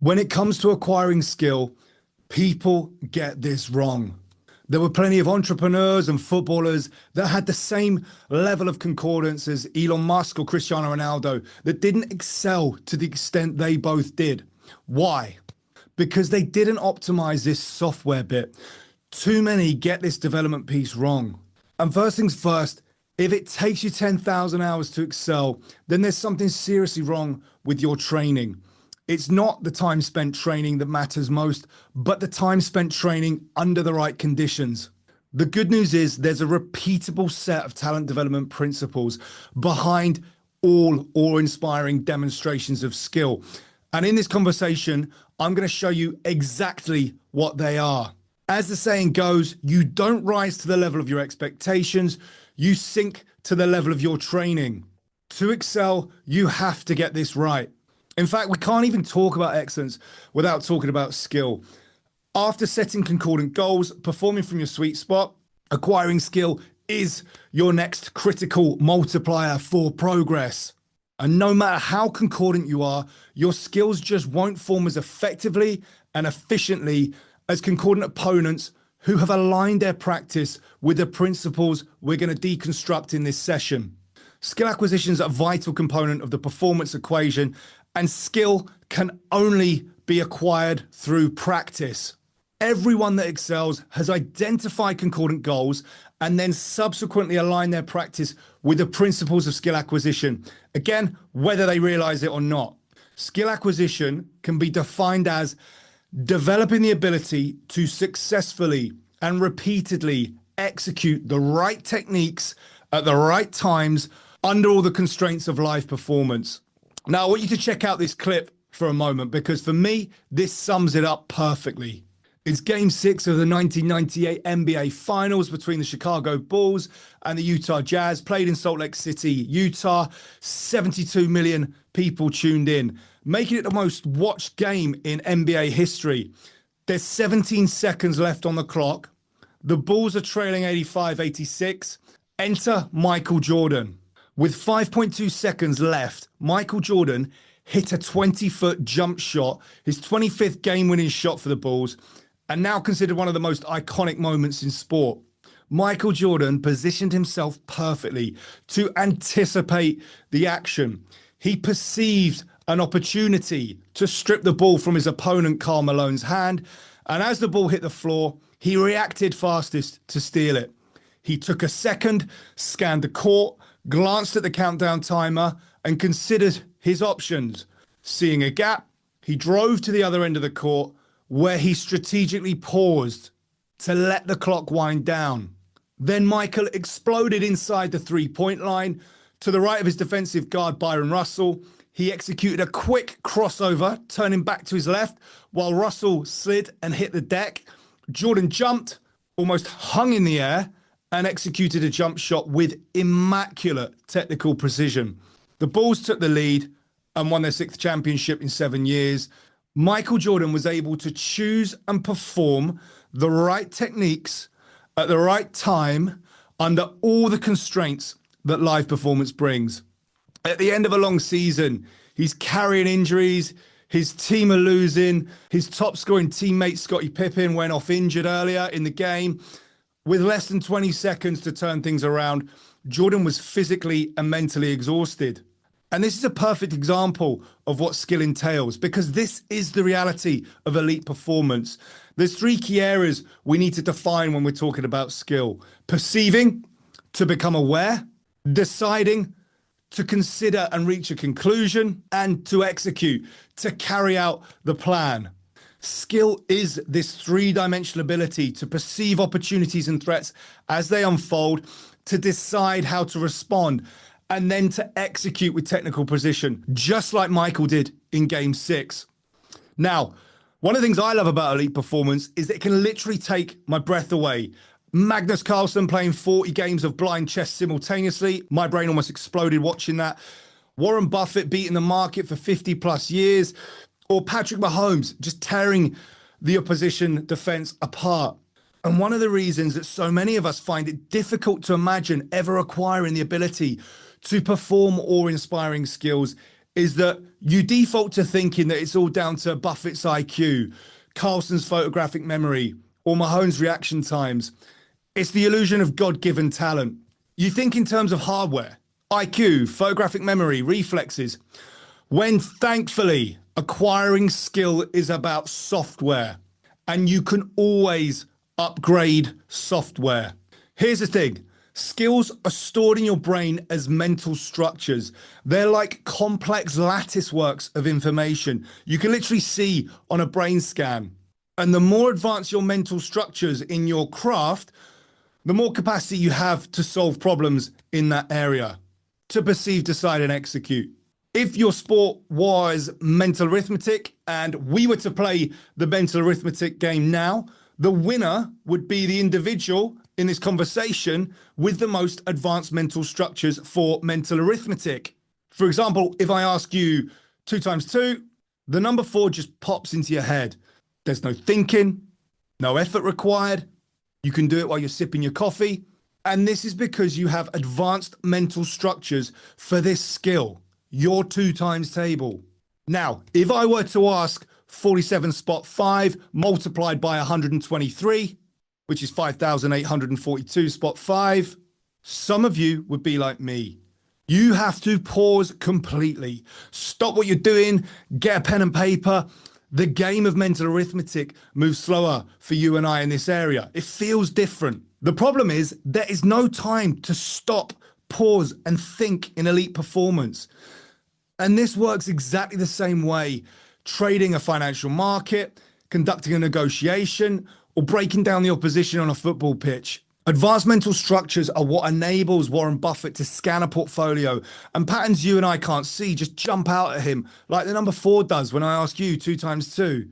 When it comes to acquiring skill, people get this wrong. There were plenty of entrepreneurs and footballers that had the same level of concordance as Elon Musk or Cristiano Ronaldo that didn't excel to the extent they both did. Why? Because they didn't optimize this software bit. Too many get this development piece wrong. And first things first, if it takes you 10,000 hours to excel, then there's something seriously wrong with your training. It's not the time spent training that matters most, but the time spent training under the right conditions. The good news is there's a repeatable set of talent development principles behind all awe-inspiring demonstrations of skill. And in this conversation, I'm going to show you exactly what they are. As the saying goes, you don't rise to the level of your expectations, you sink to the level of your training. To excel, you have to get this right. In fact, we can't even talk about excellence without talking about skill. After setting concordant goals, performing from your sweet spot, acquiring skill is your next critical multiplier for progress. And no matter how concordant you are, your skills just won't form as effectively and efficiently as concordant opponents who have aligned their practice with the principles we're going to deconstruct in this session. Skill acquisition is a vital component of the performance equation, and skill can only be acquired through practice. Everyone that excels has identified concordant goals and then subsequently aligned their practice with the principles of skill acquisition. Again, whether they realize it or not. Skill acquisition can be defined as developing the ability to successfully and repeatedly execute the right techniques at the right times under all the constraints of live performance. Now, I want you to check out this clip for a moment because for me, this sums it up perfectly. It's Game 6 of the 1998 NBA Finals between the Chicago Bulls and the Utah Jazz, played in Salt Lake City, Utah. 72 million people tuned in, making it the most watched game in NBA history. There's 17 seconds left on the clock. The Bulls are trailing 85-86. Enter Michael Jordan. With 5.2 seconds left, Michael Jordan hit a 20-foot jump shot, his 25th game-winning shot for the Bulls, and now considered one of the most iconic moments in sport. Michael Jordan positioned himself perfectly to anticipate the action. He perceived an opportunity to strip the ball from his opponent, Karl Malone's hand, and as the ball hit the floor, he reacted fastest to steal it. He took a second, scanned the court, glanced at the countdown timer, and considered his options. Seeing a gap, he drove to the other end of the court, where he strategically paused to let the clock wind down. Then Michael exploded inside the three-point line. To the right of his defensive guard, Byron Russell, he executed a quick crossover, turning back to his left, while Russell slid and hit the deck. Jordan jumped, almost hung in the air, and executed a jump shot with immaculate technical precision. The Bulls took the lead and won their 6th championship in 7 years. Michael Jordan was able to choose and perform the right techniques at the right time under all the constraints that live performance brings. At the end of a long season, he's carrying injuries, his team are losing, his top scoring teammate Scottie Pippen went off injured earlier in the game. With less than 20 seconds to turn things around, Jordan was physically and mentally exhausted. And this is a perfect example of what skill entails, because this is the reality of elite performance. There's 3 key areas we need to define when we're talking about skill: perceiving, to become aware; deciding, to consider and reach a conclusion; and to execute, to carry out the plan. Skill is this 3-dimensional ability to perceive opportunities and threats as they unfold, to decide how to respond, and then to execute with technical precision, just like Michael did in Game 6. Now, one of the things I love about elite performance is that it can literally take my breath away. Magnus Carlsen playing 40 games of blind chess simultaneously. My brain almost exploded watching that. Warren Buffett beating the market for 50 plus years. Or Patrick Mahomes just tearing the opposition defense apart. And one of the reasons that so many of us find it difficult to imagine ever acquiring the ability to perform awe-inspiring skills is that you default to thinking that it's all down to Buffett's IQ, Carlsen's photographic memory, or Mahomes' reaction times. It's the illusion of God-given talent. You think in terms of hardware, IQ, photographic memory, reflexes, when thankfully acquiring skill is about software, and you can always upgrade software. Here's the thing. Skills are stored in your brain as mental structures. They're like complex lattice works of information you can literally see on a brain scan. And the more advanced your mental structures in your craft, the more capacity you have to solve problems in that area, to perceive, decide, and execute. If your sport was mental arithmetic and we were to play the mental arithmetic game now, the winner would be the individual in this conversation with the most advanced mental structures for mental arithmetic. For example, if I ask you 2 times 2, the number 4 just pops into your head. There's no thinking, no effort required. You can do it while you're sipping your coffee. And this is because you have advanced mental structures for this skill, your 2 times table. Now, if I were to ask 47 spot 5 multiplied by 123, which is 5,842 spot 5, some of you would be like me. You have to pause completely. Stop what you're doing, get a pen and paper. The game of mental arithmetic moves slower for you and I in this area. It feels different. The problem is there is no time to stop, pause, and think in elite performance. And this works exactly the same way trading a financial market, conducting a negotiation, or breaking down the opposition on a football pitch. Advanced mental structures are what enables Warren Buffett to scan a portfolio, and patterns you and I can't see just jump out at him like the number 4 does when I ask you 2 times 2.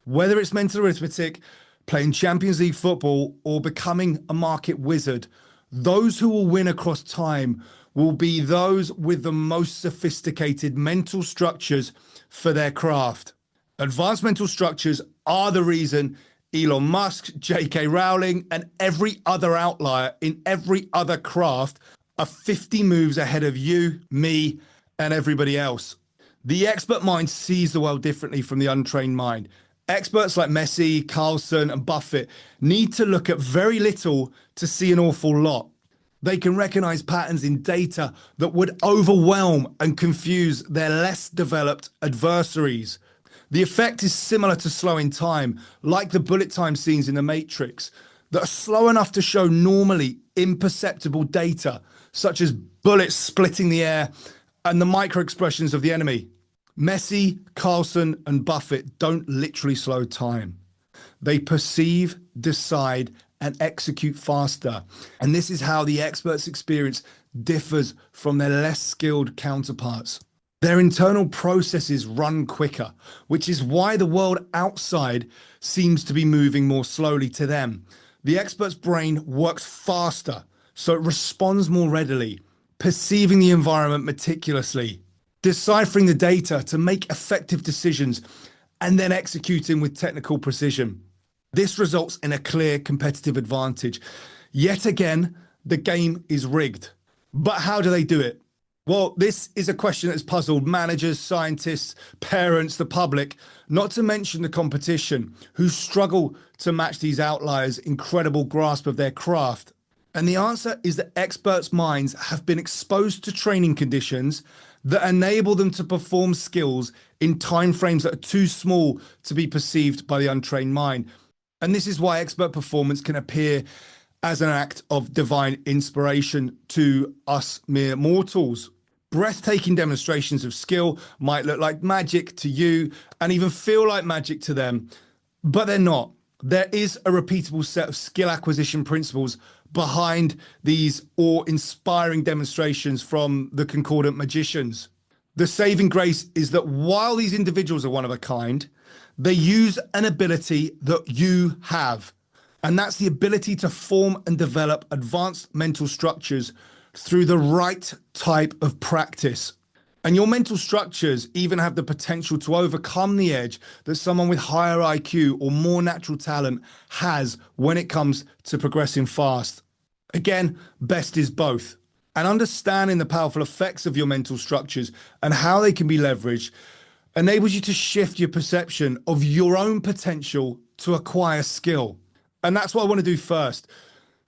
Whether it's mental arithmetic, playing Champions League football, or becoming a market wizard, those who will win across time will be those with the most sophisticated mental structures for their craft. Advanced mental structures are the reason Elon Musk, J.K. Rowling, and every other outlier in every other craft are 50 moves ahead of you, me, and everybody else. The expert mind sees the world differently from the untrained mind. Experts like Messi, Carlsen, and Buffett need to look at very little to see an awful lot. They can recognize patterns in data that would overwhelm and confuse their less developed adversaries. The effect is similar to slowing time, like the bullet time scenes in The Matrix, that are slow enough to show normally imperceptible data, such as bullets splitting the air and the micro expressions of the enemy. Messi, Carlsen, and Buffett don't literally slow time. They perceive, decide, and execute faster. And this is how the expert's experience differs from their less skilled counterparts. Their internal processes run quicker, which is why the world outside seems to be moving more slowly to them. The expert's brain works faster, so it responds more readily, perceiving the environment meticulously, deciphering the data to make effective decisions, and then executing with technical precision. This results in a clear competitive advantage. Yet again, the game is rigged. But how do they do it? Well, this is a question that's puzzled managers, scientists, parents, the public, not to mention the competition, who struggle to match these outliers' incredible grasp of their craft. And the answer is that experts' minds have been exposed to training conditions that enable them to perform skills in timeframes that are too small to be perceived by the untrained mind. And this is why expert performance can appear as an act of divine inspiration to us mere mortals. Breathtaking demonstrations of skill might look like magic to you and even feel like magic to them, but they're not. There is a repeatable set of skill acquisition principles behind these awe-inspiring demonstrations from the concordant magicians. The saving grace is that while these individuals are one of a kind, they use an ability that you have, and that's the ability to form and develop advanced mental structures through the right type of practice. And your mental structures even have the potential to overcome the edge that someone with higher IQ or more natural talent has when it comes to progressing fast. Again, best is both. And understanding the powerful effects of your mental structures and how they can be leveraged enables you to shift your perception of your own potential to acquire skill. And that's what I want to do first.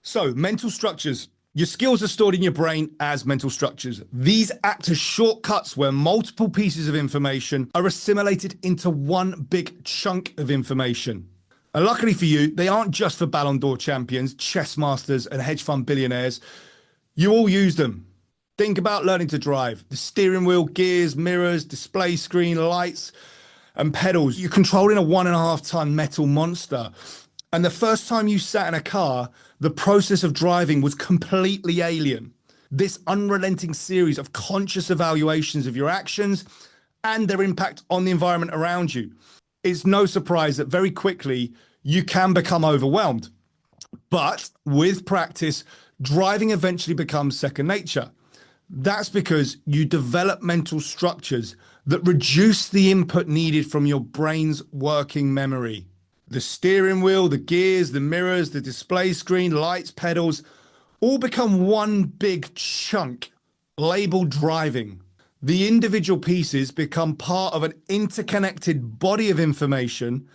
So, mental structures. Your skills are stored in your brain as mental structures. These act as shortcuts where multiple pieces of information are assimilated into one big chunk of information. And luckily for you, they aren't just for Ballon d'Or champions, chess masters, and hedge fund billionaires. You all use them. Think about learning to drive. The steering wheel, gears, mirrors, display screen, lights, and pedals. You're controlling a 1.5-ton metal monster. And the first time you sat in a car, the process of driving was completely alien. This unrelenting series of conscious evaluations of your actions and their impact on the environment around you. It's no surprise that very quickly you can become overwhelmed. But with practice, driving eventually becomes second nature. That's because you develop mental structures that reduce the input needed from your brain's working memory. The steering wheel, the gears, the mirrors, the display screen, lights, pedals, all become one big chunk labeled driving. The individual pieces become part of an interconnected body of information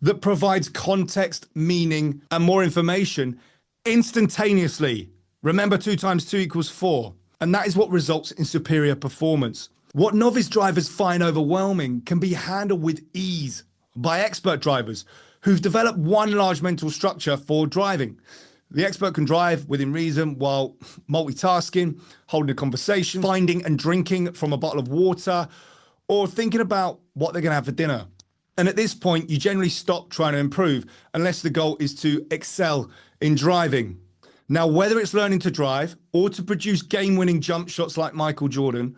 that provides context, meaning, and more information instantaneously. Remember, 2 times 2 equals 4. And that is what results in superior performance. What novice drivers find overwhelming can be handled with ease by expert drivers who've developed one large mental structure for driving. The expert can drive within reason while multitasking, holding a conversation, finding and drinking from a bottle of water, or thinking about what they're going to have for dinner. And at this point, you generally stop trying to improve unless the goal is to excel in driving. Now, whether it's learning to drive or to produce game-winning jump shots like Michael Jordan,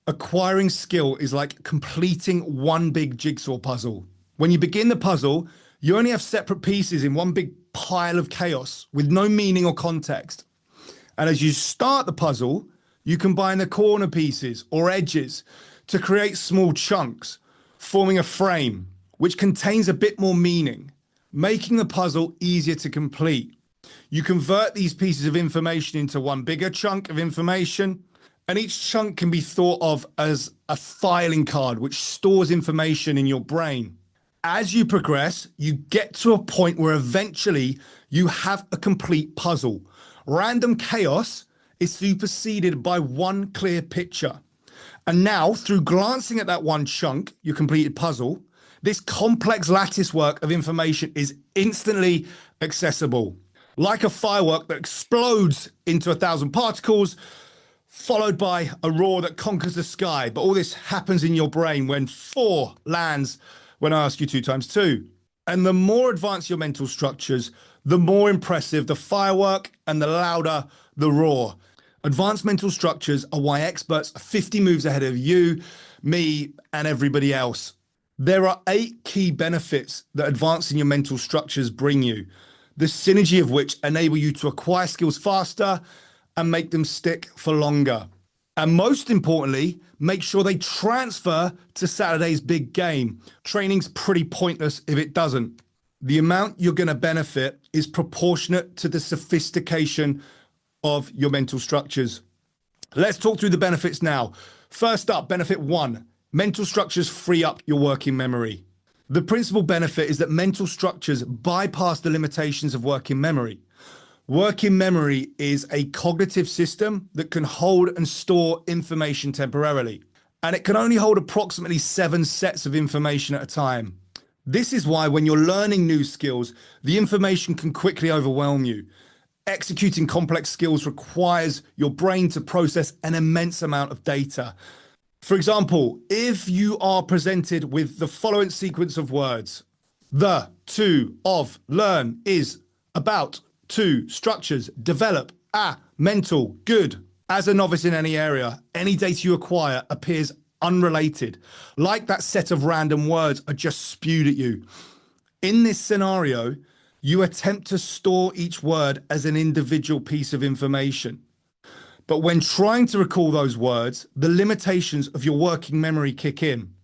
acquiring skill is like completing one big jigsaw puzzle. When you begin the puzzle, you only have separate pieces in one big pile of chaos with no meaning or context. And as you start the puzzle, you combine the corner pieces or edges to create small chunks, forming a frame which contains a bit more meaning, making the puzzle easier to complete. You convert these pieces of information into one bigger chunk of information, and each chunk can be thought of as a filing card which stores information in your brain. As you progress, you get to a point where eventually you have a complete puzzle. Random chaos is superseded by one clear picture. And now, through glancing at that one chunk, your completed puzzle, this complex lattice work of information is instantly accessible. Like a firework that explodes into 1,000 particles, followed by a roar that conquers the sky. But all this happens in your brain when 4 lands when I ask you 2 times 2. And the more advanced your mental structures, the more impressive the firework and the louder the roar. Advanced mental structures are why experts are 50 moves ahead of you, me, and everybody else. There are 8 key benefits that advancing your mental structures bring you, the synergy of which enable you to acquire skills faster and make them stick for longer. And most importantly, make sure they transfer to Saturday's big game. Training's pretty pointless if it doesn't. The amount you're going to benefit is proportionate to the sophistication of your mental structures. Let's talk through the benefits now. First up, benefit 1, mental structures free up your working memory. The principal benefit is that mental structures bypass the limitations of working memory. Working memory is a cognitive system that can hold and store information temporarily, and it can only hold approximately 7 sets of information at a time. This is why when you're learning new skills, the information can quickly overwhelm you. Executing complex skills requires your brain to process an immense amount of data. For example, if you are presented with the following sequence of words: the, to, of, learn, is, about, to, structures, develop, mental, good. As a novice in any area, any data you acquire appears unrelated, like that set of random words are just spewed at you. In this scenario, you attempt to store each word as an individual piece of information. But when trying to recall those words, the limitations of your working memory kick in.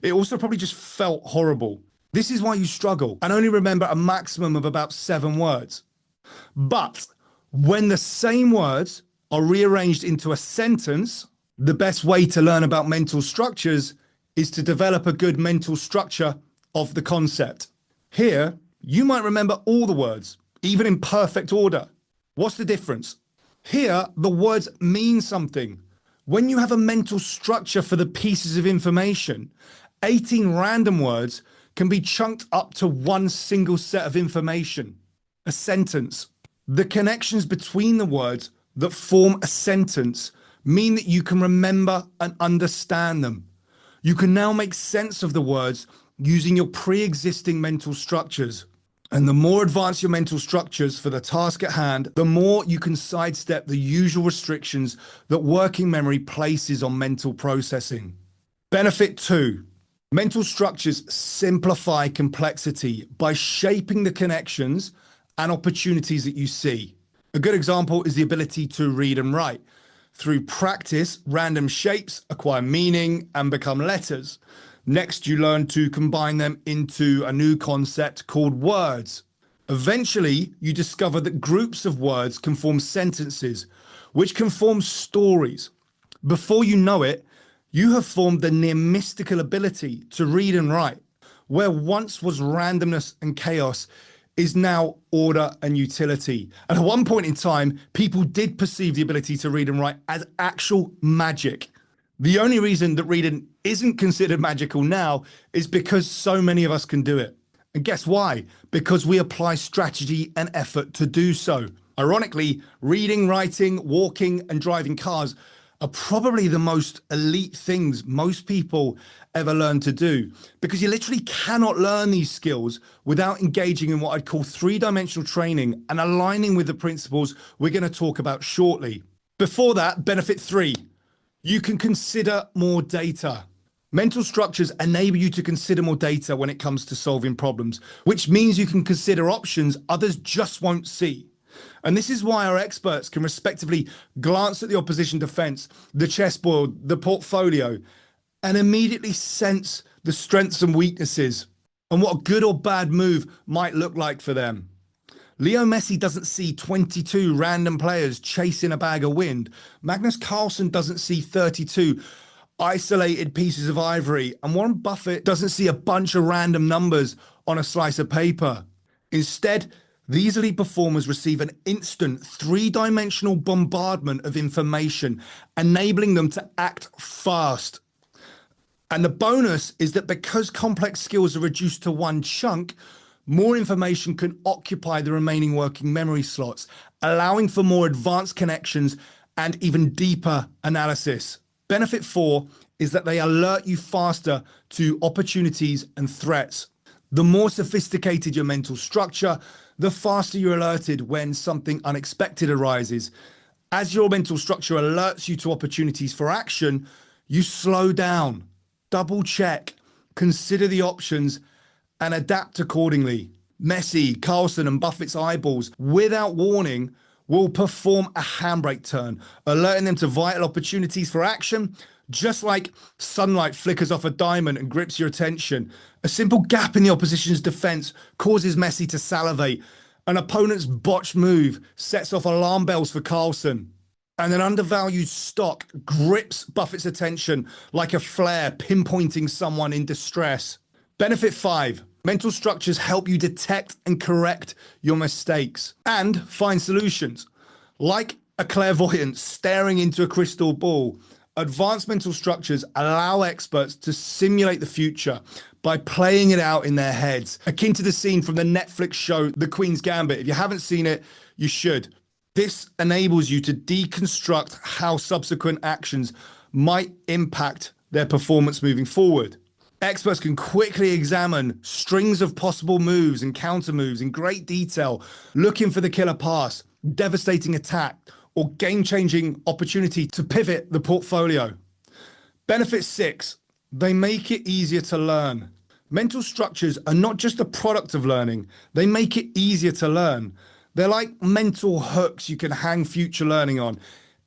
It also probably just felt horrible. This is why you struggle and only remember a maximum of about 7 words. But when the same words are rearranged into a sentence, the best way to learn about mental structures is to develop a good mental structure of the concept. Here, you might remember all the words, even in perfect order. What's the difference? Here, the words mean something. When you have a mental structure for the pieces of information, 18 random words can be chunked up to one single set of information, a sentence. The connections between the words that form a sentence mean that you can remember and understand them. You can now make sense of the words using your pre-existing mental structures. And the more advanced your mental structures for the task at hand, the more you can sidestep the usual restrictions that working memory places on mental processing. Benefit 2. Mental structures simplify complexity by shaping the connections and opportunities that you see. A good example is the ability to read and write. Through practice, random shapes acquire meaning and become letters. Next, you learn to combine them into a new concept called words. Eventually, you discover that groups of words can form sentences, which can form stories. Before you know it, you have formed the near mystical ability to read and write. Where once was randomness and chaos is now order and utility. And at one point in time, people did perceive the ability to read and write as actual magic. The only reason that reading isn't considered magical now is because so many of us can do it. And guess why? Because we apply strategy and effort to do so. Ironically, reading, writing, walking, and driving cars are probably the most elite things most people ever learn to do, because you literally cannot learn these skills without engaging in what I'd call three-dimensional training and aligning with the principles we're going to talk about shortly. Before that, benefit 3, you can consider more data. Mental structures enable you to consider more data when it comes to solving problems, which means you can consider options others just won't see. And this is why our experts can respectively glance at the opposition defense, the chessboard, the portfolio, and immediately sense the strengths and weaknesses and what a good or bad move might look like for them. Lionel Messi doesn't see 22 random players chasing a bag of wind. Magnus Carlsen doesn't see 32 isolated pieces of ivory. And Warren Buffett doesn't see a bunch of random numbers on a slice of paper. Instead, these elite performers receive an instant three-dimensional bombardment of information, enabling them to act fast. And the bonus is that because complex skills are reduced to one chunk, more information can occupy the remaining working memory slots, allowing for more advanced connections and even deeper analysis. Benefit 4 is that they alert you faster to opportunities and threats. The more sophisticated your mental structure, the faster you're alerted when something unexpected arises. As your mental structure alerts you to opportunities for action, you slow down, double check, consider the options, and adapt accordingly. Messi, Carlsen, and Buffett's eyeballs, without warning, will perform a handbrake turn, alerting them to vital opportunities for action, just like sunlight flickers off a diamond and grips your attention. A simple gap in the opposition's defense causes Messi to salivate. An opponent's botched move sets off alarm bells for Carlsen. And an undervalued stock grips Buffett's attention like a flare pinpointing someone in distress. Benefit 5. Mental structures help you detect and correct your mistakes and find solutions. Like a clairvoyant staring into a crystal ball, advanced mental structures allow experts to simulate the future by playing it out in their heads, akin to the scene from the Netflix show The Queen's Gambit. If you haven't seen it, you should. This enables you to deconstruct how subsequent actions might impact their performance moving forward. Experts can quickly examine strings of possible moves and counter moves in great detail, looking for the killer pass, devastating attack, or game-changing opportunity to pivot the portfolio. Benefit 6, they make it easier to learn. Mental structures are not just a product of learning, they make it easier to learn. They're like mental hooks you can hang future learning on.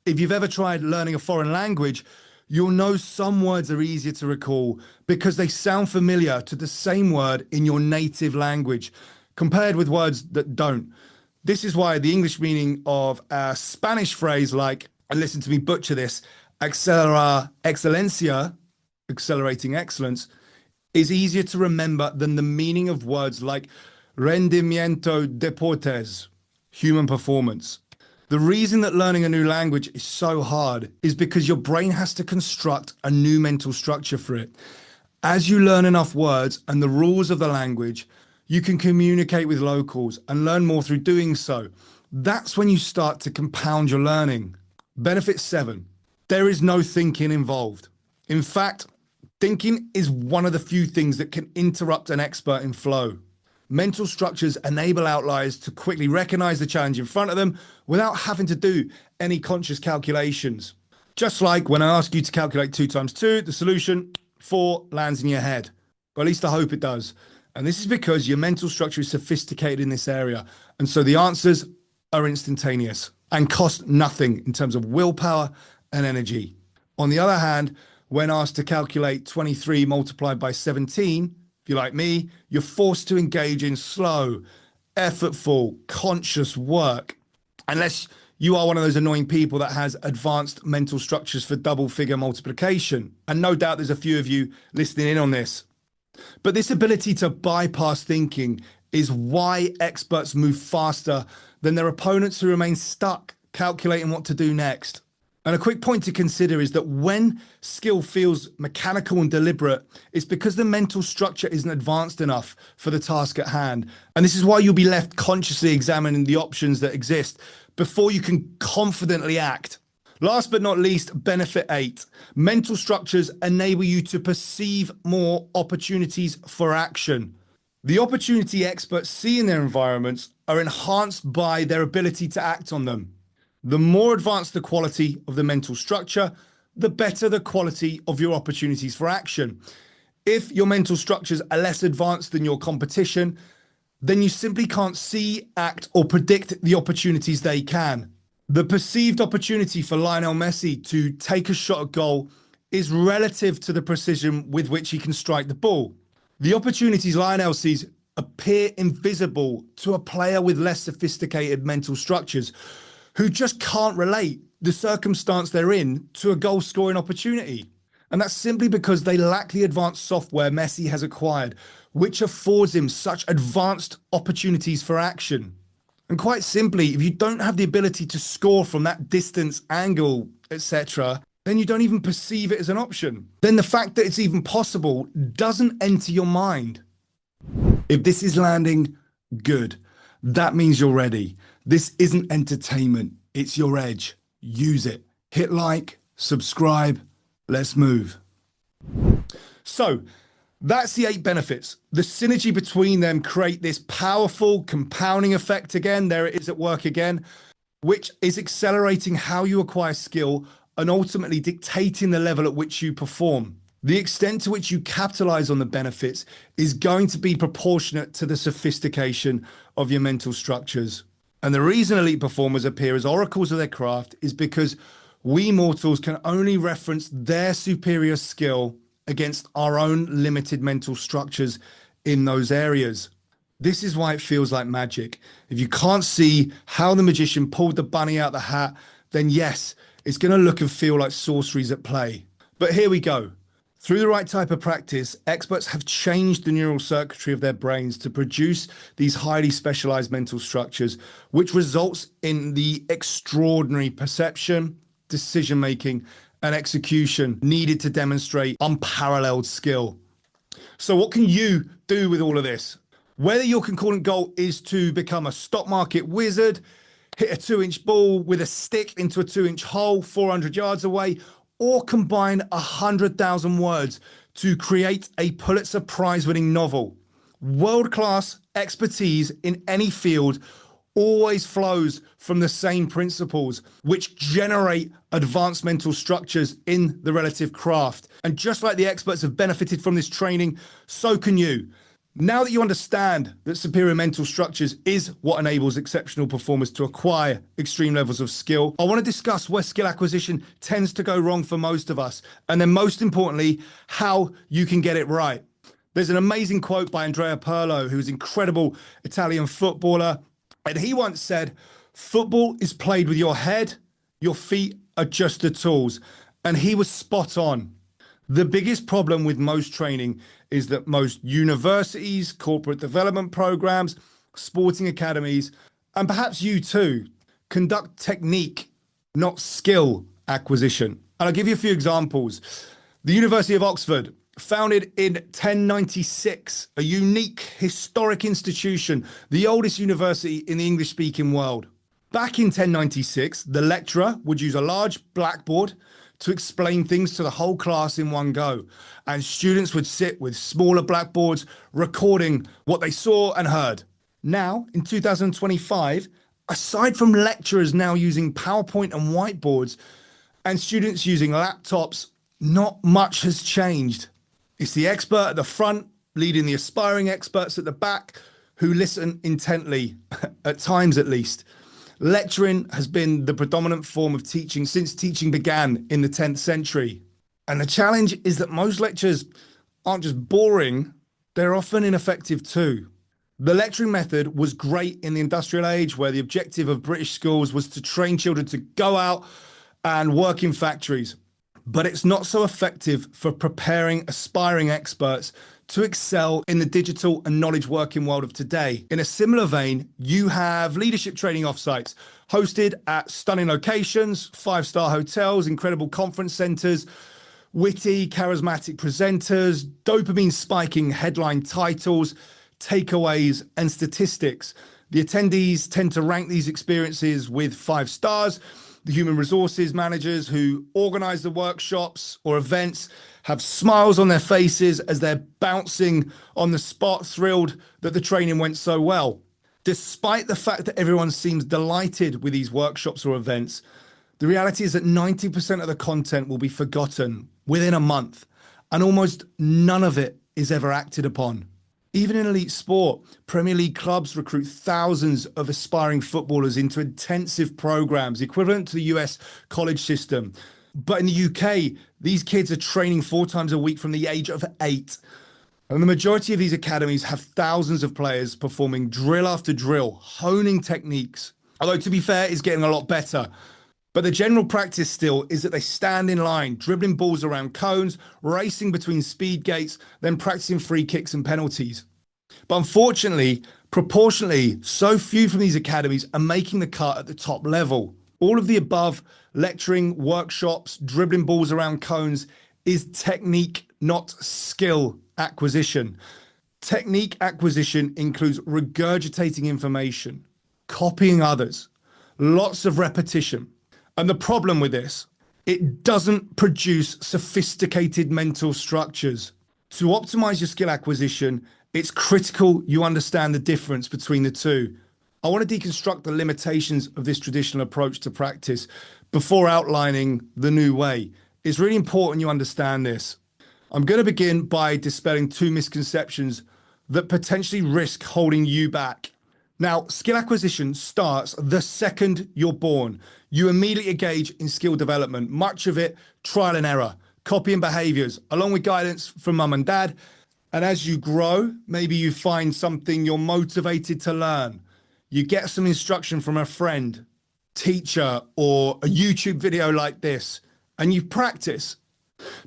If you've ever tried learning a foreign language, you'll know some words are easier to recall because they sound familiar to the same word in your native language, compared with words that don't. This is why the English meaning of a Spanish phrase like and listen to me butcher this, accelera excellencia, accelerating excellence, is easier to remember than the meaning of words like rendimiento deportes, human performance. The reason that learning a new language is so hard is because your brain has to construct a new mental structure for it. As you learn enough words and the rules of the language, you can communicate with locals and learn more through doing so. That's when you start to compound your learning. Benefit 7, there is no thinking involved. In fact, thinking is one of the few things that can interrupt an expert in flow. Mental structures enable outliers to quickly recognize the challenge in front of them without having to do any conscious calculations. Just like when I ask you to calculate 2 times 2, the solution 4 lands in your head. Or at least I hope it does. And this is because your mental structure is sophisticated in this area. And so the answers are instantaneous and cost nothing in terms of willpower and energy. On the other hand, when asked to calculate 23 multiplied by 17, if you're like me, you're forced to engage in slow, effortful, conscious work. Unless you are one of those annoying people that has advanced mental structures for double figure multiplication. And no doubt there's a few of you listening in on this. But this ability to bypass thinking is why experts move faster than their opponents who remain stuck calculating what to do next. And a quick point to consider is that when skill feels mechanical and deliberate, it's because the mental structure isn't advanced enough for the task at hand. And this is why you'll be left consciously examining the options that exist before you can confidently act. Last but not least, benefit 8. Mental structures enable you to perceive more opportunities for action. The opportunity experts see in their environments are enhanced by their ability to act on them. The more advanced the quality of the mental structure, the better the quality of your opportunities for action. If your mental structures are less advanced than your competition, then you simply can't see, act, or predict the opportunities they can. The perceived opportunity for Lionel Messi to take a shot at goal is relative to the precision with which he can strike the ball. The opportunities Lionel sees appear invisible to a player with less sophisticated mental structures who just can't relate the circumstance they're in to a goal-scoring opportunity. And that's simply because they lack the advanced software Messi has acquired, which affords him such advanced opportunities for action. And quite simply, if you don't have the ability to score from that distance, angle, etc., then you don't even perceive it as an option. Then the fact that it's even possible doesn't enter your mind. If this is landing, good. That means you're ready. This isn't entertainment. It's your edge. Use it. Hit like, subscribe. Let's move. So that's the 8 benefits. The synergy between them create this powerful compounding effect again. There it is at work again, which is accelerating how you acquire skill and ultimately dictating the level at which you perform. The extent to which you capitalize on the benefits is going to be proportionate to the sophistication of your mental structures. And the reason elite performers appear as oracles of their craft is because we mortals can only reference their superior skill against our own limited mental structures in those areas. This is why it feels like magic. If you can't see how the magician pulled the bunny out the hat, then yes, it's going to look and feel like sorcery's at play. But here we go. Through the right type of practice, experts have changed the neural circuitry of their brains to produce these highly specialized mental structures, which results in the extraordinary perception, decision-making, and execution needed to demonstrate unparalleled skill. So what can you do with all of this? Whether your concordant goal is to become a stock market wizard, hit a 2-inch ball with a stick into a 2-inch hole 400 yards away, or combine 100,000 words to create a Pulitzer Prize-winning novel. World-class expertise in any field always flows from the same principles, which generate advanced mental structures in the relative craft. And just like the experts have benefited from this training, so can you. Now that you understand that superior mental structures is what enables exceptional performers to acquire extreme levels of skill, I want to discuss where skill acquisition tends to go wrong for most of us, and then most importantly, how you can get it right. There's an amazing quote by Andrea Pirlo, who's an incredible Italian footballer, and he once said, "Football is played with your head, your feet, adjust the tools. And he was spot on. The biggest problem with most training is that most universities, corporate development programs, sporting academies, and perhaps you too, conduct technique, not skill acquisition. And I'll give you a few examples. The University of Oxford, founded in 1096, a unique historic institution, the oldest university in the English-speaking world. Back in 1096, the lecturer would use a large blackboard to explain things to the whole class in one go, and students would sit with smaller blackboards recording what they saw and heard. Now, in 2025, aside from lecturers now using PowerPoint and whiteboards and students using laptops, not much has changed. It's the expert at the front leading the aspiring experts at the back who listen intently, at times at least. Lecturing has been the predominant form of teaching since teaching began in the 10th century. And the challenge is that most lectures aren't just boring, they're often ineffective too. The lecturing method was great in the industrial age, where the objective of British schools was to train children to go out and work in factories. But it's not so effective for preparing aspiring experts to excel in the digital and knowledge working world of today. In a similar vein, you have leadership training offsites hosted at stunning locations, 5-star hotels, incredible conference centers, witty, charismatic presenters, dopamine spiking headline titles, takeaways, and statistics. The attendees tend to rank these experiences with 5 stars. The human resources managers who organize the workshops or events have smiles on their faces as they're bouncing on the spot, thrilled that the training went so well. Despite the fact that everyone seems delighted with these workshops or events, the reality is that 90% of the content will be forgotten within a month, and almost none of it is ever acted upon. Even in elite sport, Premier League clubs recruit thousands of aspiring footballers into intensive programs equivalent to the US college system. But in the UK, these kids are training 4 times a week from the age of 8. And the majority of these academies have thousands of players performing drill after drill, honing techniques. Although, to be fair, it's getting a lot better. But the general practice still is that they stand in line, dribbling balls around cones, racing between speed gates, then practicing free kicks and penalties. But unfortunately, proportionally, so few from these academies are making the cut at the top level. All of the above, lecturing, workshops, dribbling balls around cones, is technique, not skill acquisition. Technique acquisition includes regurgitating information, copying others, lots of repetition. And the problem with this, it doesn't produce sophisticated mental structures. To optimize your skill acquisition, it's critical you understand the difference between the two. I want to deconstruct the limitations of this traditional approach to practice before outlining the new way. It's really important you understand this. I'm going to begin by dispelling 2 misconceptions that potentially risk holding you back. Now, skill acquisition starts the second you're born. You immediately engage in skill development, much of it trial and error, copying behaviors, along with guidance from mum and dad. And as you grow, maybe you find something you're motivated to learn. You get some instruction from a friend, teacher, or a YouTube video like this, and you practice.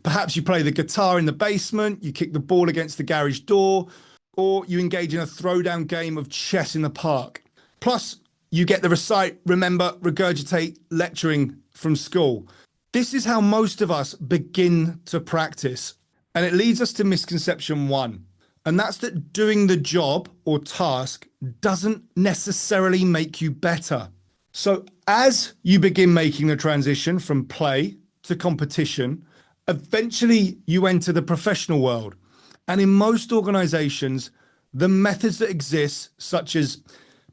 Perhaps you play the guitar in the basement, you kick the ball against the garage door, or you engage in a throwdown game of chess in the park. Plus, you get the recite, remember, regurgitate lecturing from school. This is how most of us begin to practice. And it leads us to misconception 1. And that's that doing the job or task doesn't necessarily make you better. So as you begin making the transition from play to competition, eventually you enter the professional world. And in most organizations, the methods that exist, such as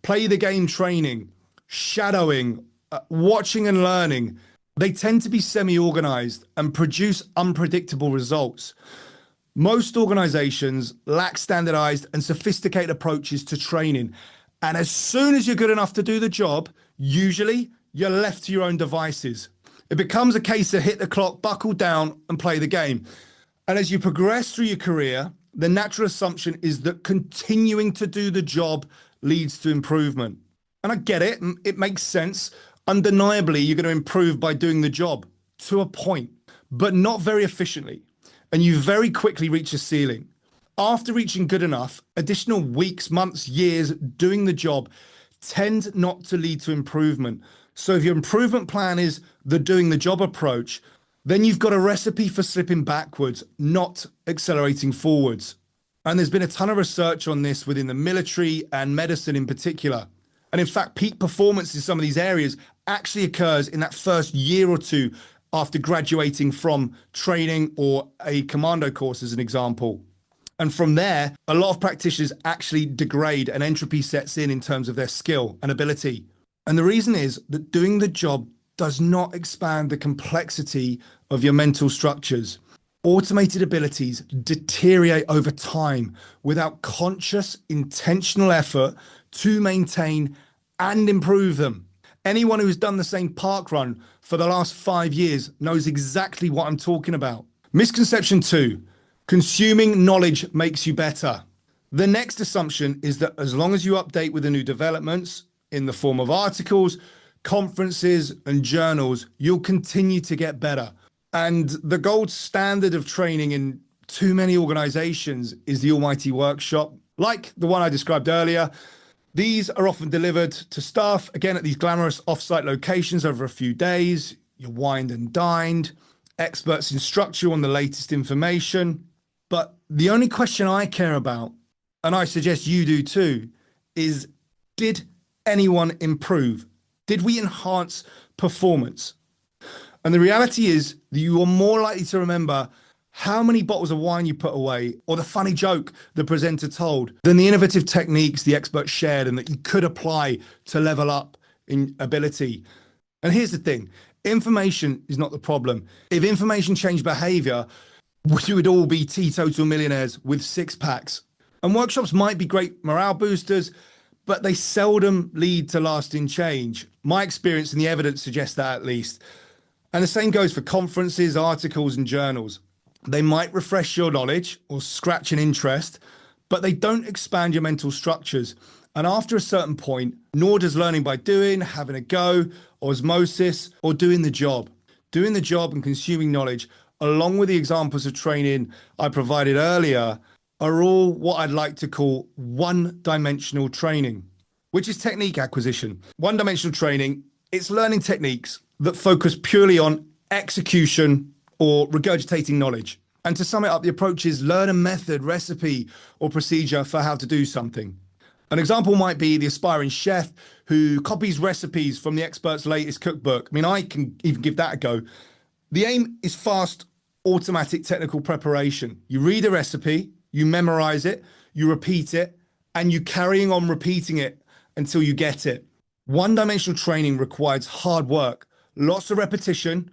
play the game training, shadowing, watching and learning, they tend to be semi-organized and produce unpredictable results. Most organizations lack standardized and sophisticated approaches to training. And as soon as you're good enough to do the job, usually you're left to your own devices. It becomes a case of hit the clock, buckle down and play the game. And as you progress through your career, the natural assumption is that continuing to do the job leads to improvement. And I get it. It makes sense. Undeniably, you're going to improve by doing the job to a point, but not very efficiently. And you very quickly reach a ceiling. After reaching good enough, additional weeks, months, years doing the job tend not to lead to improvement. So if your improvement plan is the doing the job approach, then you've got a recipe for slipping backwards, not accelerating forwards. And there's been a ton of research on this within the military and medicine in particular. And in fact, peak performance in some of these areas actually occurs in that first year or two after graduating from training or a commando course, as an example. And from there, a lot of practitioners actually degrade and entropy sets in terms of their skill and ability. And the reason is that doing the job does not expand the complexity of your mental structures. Automated abilities deteriorate over time without conscious, intentional effort to maintain and improve them. Anyone who's done the same park run for the last 5 years knows exactly what I'm talking about. Misconception 2, consuming knowledge makes you better. The next assumption is that as long as you update with the new developments in the form of articles, conferences, and journals, you'll continue to get better. And the gold standard of training in too many organizations is the almighty workshop, like the one I described earlier. These are often delivered to staff, again, at these glamorous offsite locations over a few days. You're wined and dined. Experts instruct you on the latest information. But the only question I care about, and I suggest you do too, is did anyone improve? Did we enhance performance? And the reality is that you are more likely to remember how many bottles of wine you put away or the funny joke the presenter told than the innovative techniques the expert shared and that you could apply to level up in ability. And here's the thing, information is not the problem. If information changed behavior, we would all be teetotal millionaires with 6-packs. And workshops might be great morale boosters, but they seldom lead to lasting change. My experience and the evidence suggests that, at least. And the same goes for conferences, articles, and journals. They might refresh your knowledge or scratch an interest, but they don't expand your mental structures. And after a certain point, nor does learning by doing, having a go, osmosis, or doing the job. Doing the job and consuming knowledge, along with the examples of training I provided earlier, are all what I'd like to call one-dimensional training, which is technique acquisition. One-dimensional training, it's learning techniques that focus purely on execution or regurgitating knowledge. And to sum it up, the approach is learn a method, recipe, or procedure for how to do something. An example might be the aspiring chef who copies recipes from the expert's latest cookbook. I mean, I can even give that a go. The aim is fast, automatic technical preparation. You read a recipe, you memorize it, you repeat it, and you carrying on repeating it until you get it. One-dimensional training requires hard work, lots of repetition,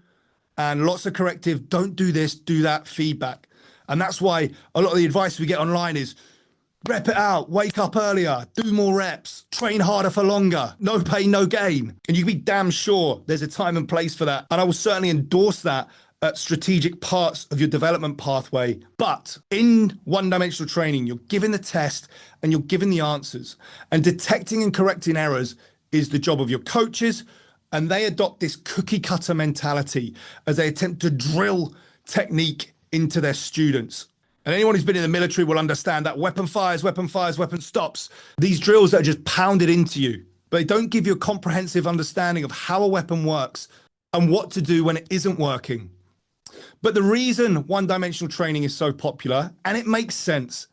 and lots of corrective, don't do this, do that feedback. And that's why a lot of the advice we get online is rep it out, wake up earlier, do more reps, train harder for longer, no pain, no gain. And you can be damn sure there's a time and place for that. And I will certainly endorse that at strategic parts of your development pathway. But in one-dimensional training, you're given the test and you're given the answers. And detecting and correcting errors is the job of your coaches. And they adopt this cookie cutter mentality as they attempt to drill technique into their students. And anyone who's been in the military will understand that weapon fires, weapon stops. These drills that are just pounded into you, but they don't give you a comprehensive understanding of how a weapon works and what to do when it isn't working. But the reason one-dimensional training is so popular, and it makes sense,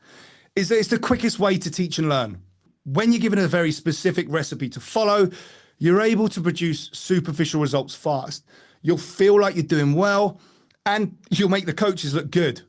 is that it's the quickest way to teach and learn. When you're given a very specific recipe to follow, you're able to produce superficial results fast. You'll feel like you're doing well, and you'll make the coaches look good.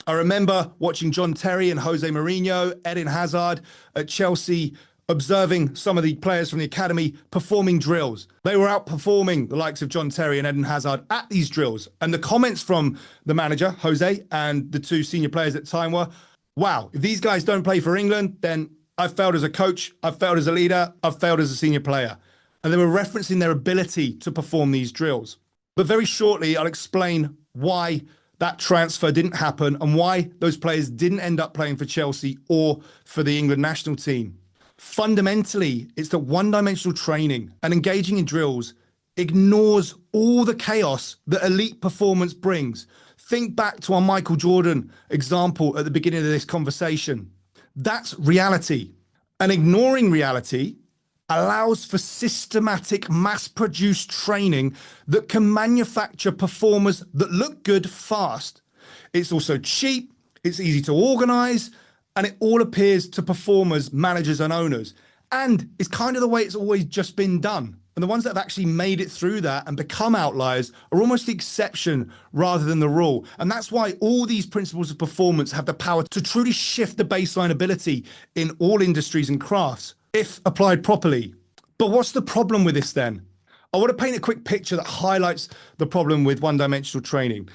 I remember watching John Terry and Jose Mourinho, Eden Hazard at Chelsea, observing some of the players from the academy performing drills. They were outperforming the likes of John Terry and Eden Hazard at these drills. And the comments from the manager, Jose, and the 2 senior players at the time were, wow, if these guys don't play for England, then I've failed as a coach, I've failed as a leader, I've failed as a senior player. And they were referencing their ability to perform these drills. But very shortly, I'll explain why that transfer didn't happen and why those players didn't end up playing for Chelsea or for the England national team. Fundamentally, it's that one-dimensional training and engaging in drills ignores all the chaos that elite performance brings. Think back to our Michael Jordan example at the beginning of this conversation. That's reality. And ignoring reality allows for systematic, mass-produced training that can manufacture performers that look good fast. It's also cheap, it's easy to organize, and it all appears to performers, managers, and owners. And it's kind of the way it's always just been done. And the ones that have actually made it through that and become outliers are almost the exception rather than the rule. And that's why all these principles of performance have the power to truly shift the baseline ability in all industries and crafts, if applied properly. But what's the problem with this then? I want to paint a quick picture that highlights the problem with one-dimensional training.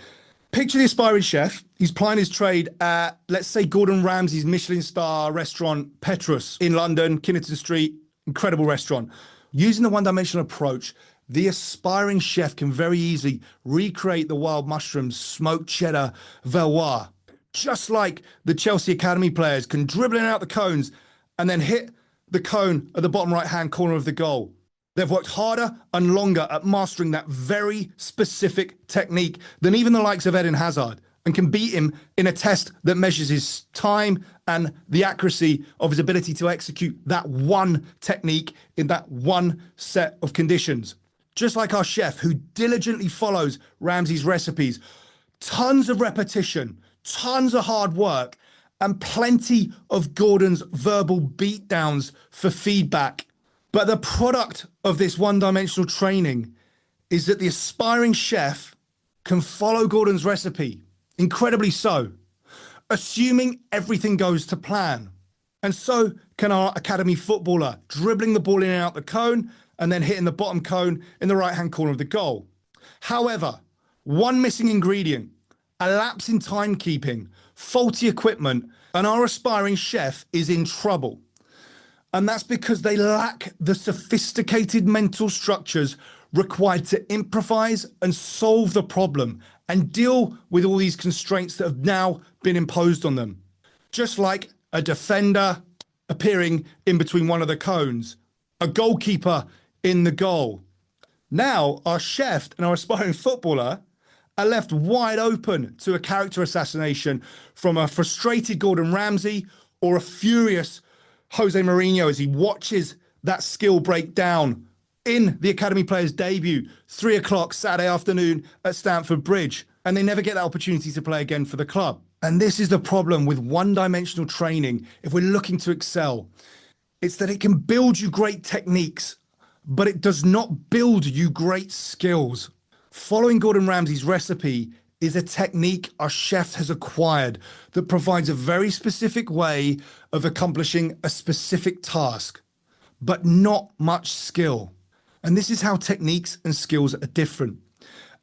Picture the aspiring chef. He's plying his trade at, let's say, Gordon Ramsay's Michelin star restaurant, Petrus, in London, Kinnington Street, incredible restaurant. Using the one-dimensional approach, the aspiring chef can very easily recreate the wild mushrooms, smoked cheddar, Valois, just like the Chelsea Academy players can dribble in and out the cones and then hit the cone at the bottom right-hand corner of the goal. They've worked harder and longer at mastering that very specific technique than even the likes of Eden Hazard, and can beat him in a test that measures his time and the accuracy of his ability to execute that one technique in that one set of conditions. Just like our chef, who diligently follows Ramsay's recipes, tons of repetition, tons of hard work, and plenty of Gordon's verbal beatdowns for feedback. But the product of this one-dimensional training is that the aspiring chef can follow Gordon's recipe, incredibly so, assuming everything goes to plan. And so can our academy footballer, dribbling the ball in and out the cone and then hitting the bottom cone in the right-hand corner of the goal. However, one missing ingredient, a lapse in timekeeping, faulty equipment, and our aspiring chef is in trouble. And that's because they lack the sophisticated mental structures required to improvise and solve the problem and deal with all these constraints that have now been imposed on them. Just like a defender appearing in between one of the cones, a goalkeeper in the goal. Now, our chef and our aspiring footballer are left wide open to a character assassination from a frustrated Gordon Ramsay or a furious Jose Mourinho as he watches that skill break down in the academy player's debut, 3 o'clock Saturday afternoon at Stamford Bridge, and they never get that opportunity to play again for the club. And this is the problem with one-dimensional training if we're looking to excel. It's that it can build you great techniques, but it does not build you great skills. Following Gordon Ramsay's recipe is a technique our chef has acquired that provides a very specific way of accomplishing a specific task, but not much skill. And this is how techniques and skills are different.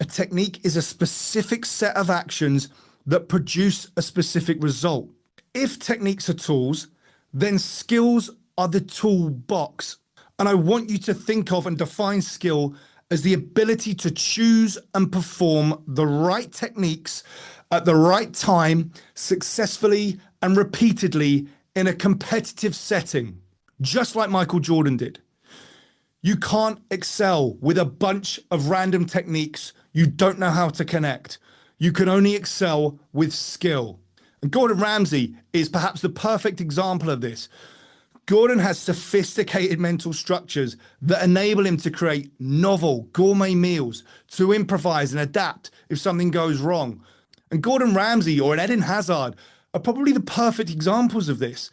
A technique is a specific set of actions that produce a specific result. If techniques are tools, then skills are the toolbox. And I want you to think of and define skill as the ability to choose and perform the right techniques at the right time, successfully and repeatedly in a competitive setting, just like Michael Jordan did. You can't excel with a bunch of random techniques you don't know how to connect. You can only excel with skill. And Gordon Ramsay is perhaps the perfect example of this. Gordon has sophisticated mental structures that enable him to create novel gourmet meals, to improvise and adapt if something goes wrong. And Gordon Ramsay or an Eden Hazard are probably the perfect examples of this.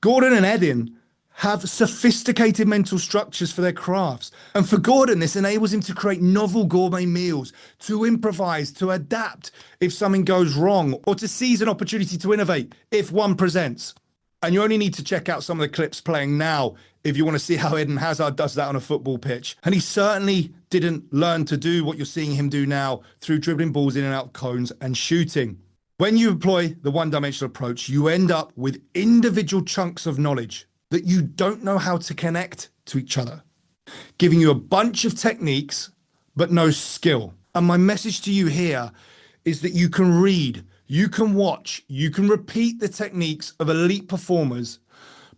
Gordon and Eden have sophisticated mental structures for their crafts. And for Gordon, this enables him to create novel gourmet meals, to improvise, to adapt if something goes wrong, or to seize an opportunity to innovate if one presents. And you only need to check out some of the clips playing now if you want to see how Eden Hazard does that on a football pitch. And he certainly didn't learn to do what you're seeing him do now through dribbling balls in and out of cones and shooting. When you employ the one-dimensional approach, you end up with individual chunks of knowledge that you don't know how to connect to each other, giving you a bunch of techniques, but no skill. And my message to you here is that you can read, you can watch, you can repeat the techniques of elite performers,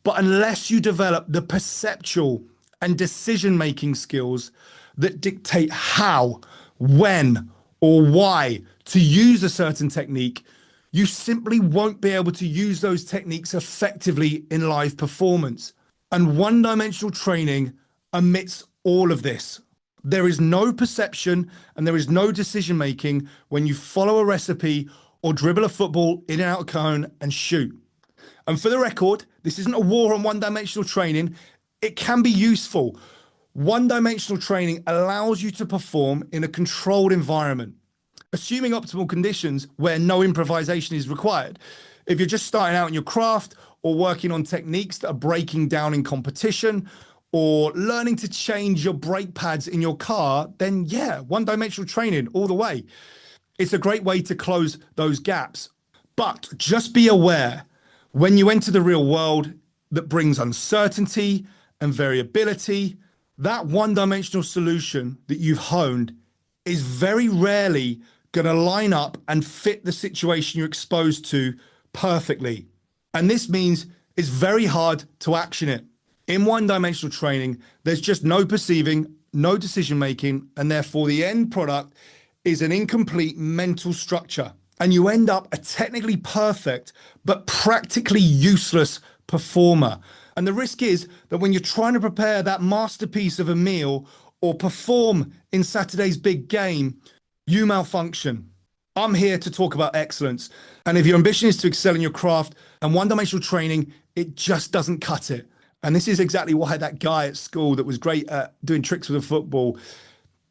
but unless you develop the perceptual and decision-making skills that dictate how, when, or why to use a certain technique, you simply won't be able to use those techniques effectively in live performance. And one-dimensional training omits all of this. There is no perception and there is no decision-making when you follow a recipe or dribble a football in and out of cone and shoot. And for the record, this isn't a war on one-dimensional training. It can be useful. One-dimensional training allows you to perform in a controlled environment, assuming optimal conditions where no improvisation is required. If you're just starting out in your craft or working on techniques that are breaking down in competition or learning to change your brake pads in your car, then yeah, one-dimensional training all the way. It's a great way to close those gaps. But just be aware, when you enter the real world that brings uncertainty and variability, that one-dimensional solution that you've honed is very rarely going to line up and fit the situation you're exposed to perfectly. And this means it's very hard to action it. In one-dimensional training, there's just no perceiving, no decision-making, and therefore the end product is an incomplete mental structure. And you end up a technically perfect, but practically useless performer. And the risk is that when you're trying to prepare that masterpiece of a meal or perform in Saturday's big game, you malfunction. I'm here to talk about excellence. And if your ambition is to excel in your craft and one-dimensional training, it just doesn't cut it. And this is exactly why that guy at school that was great at doing tricks with a football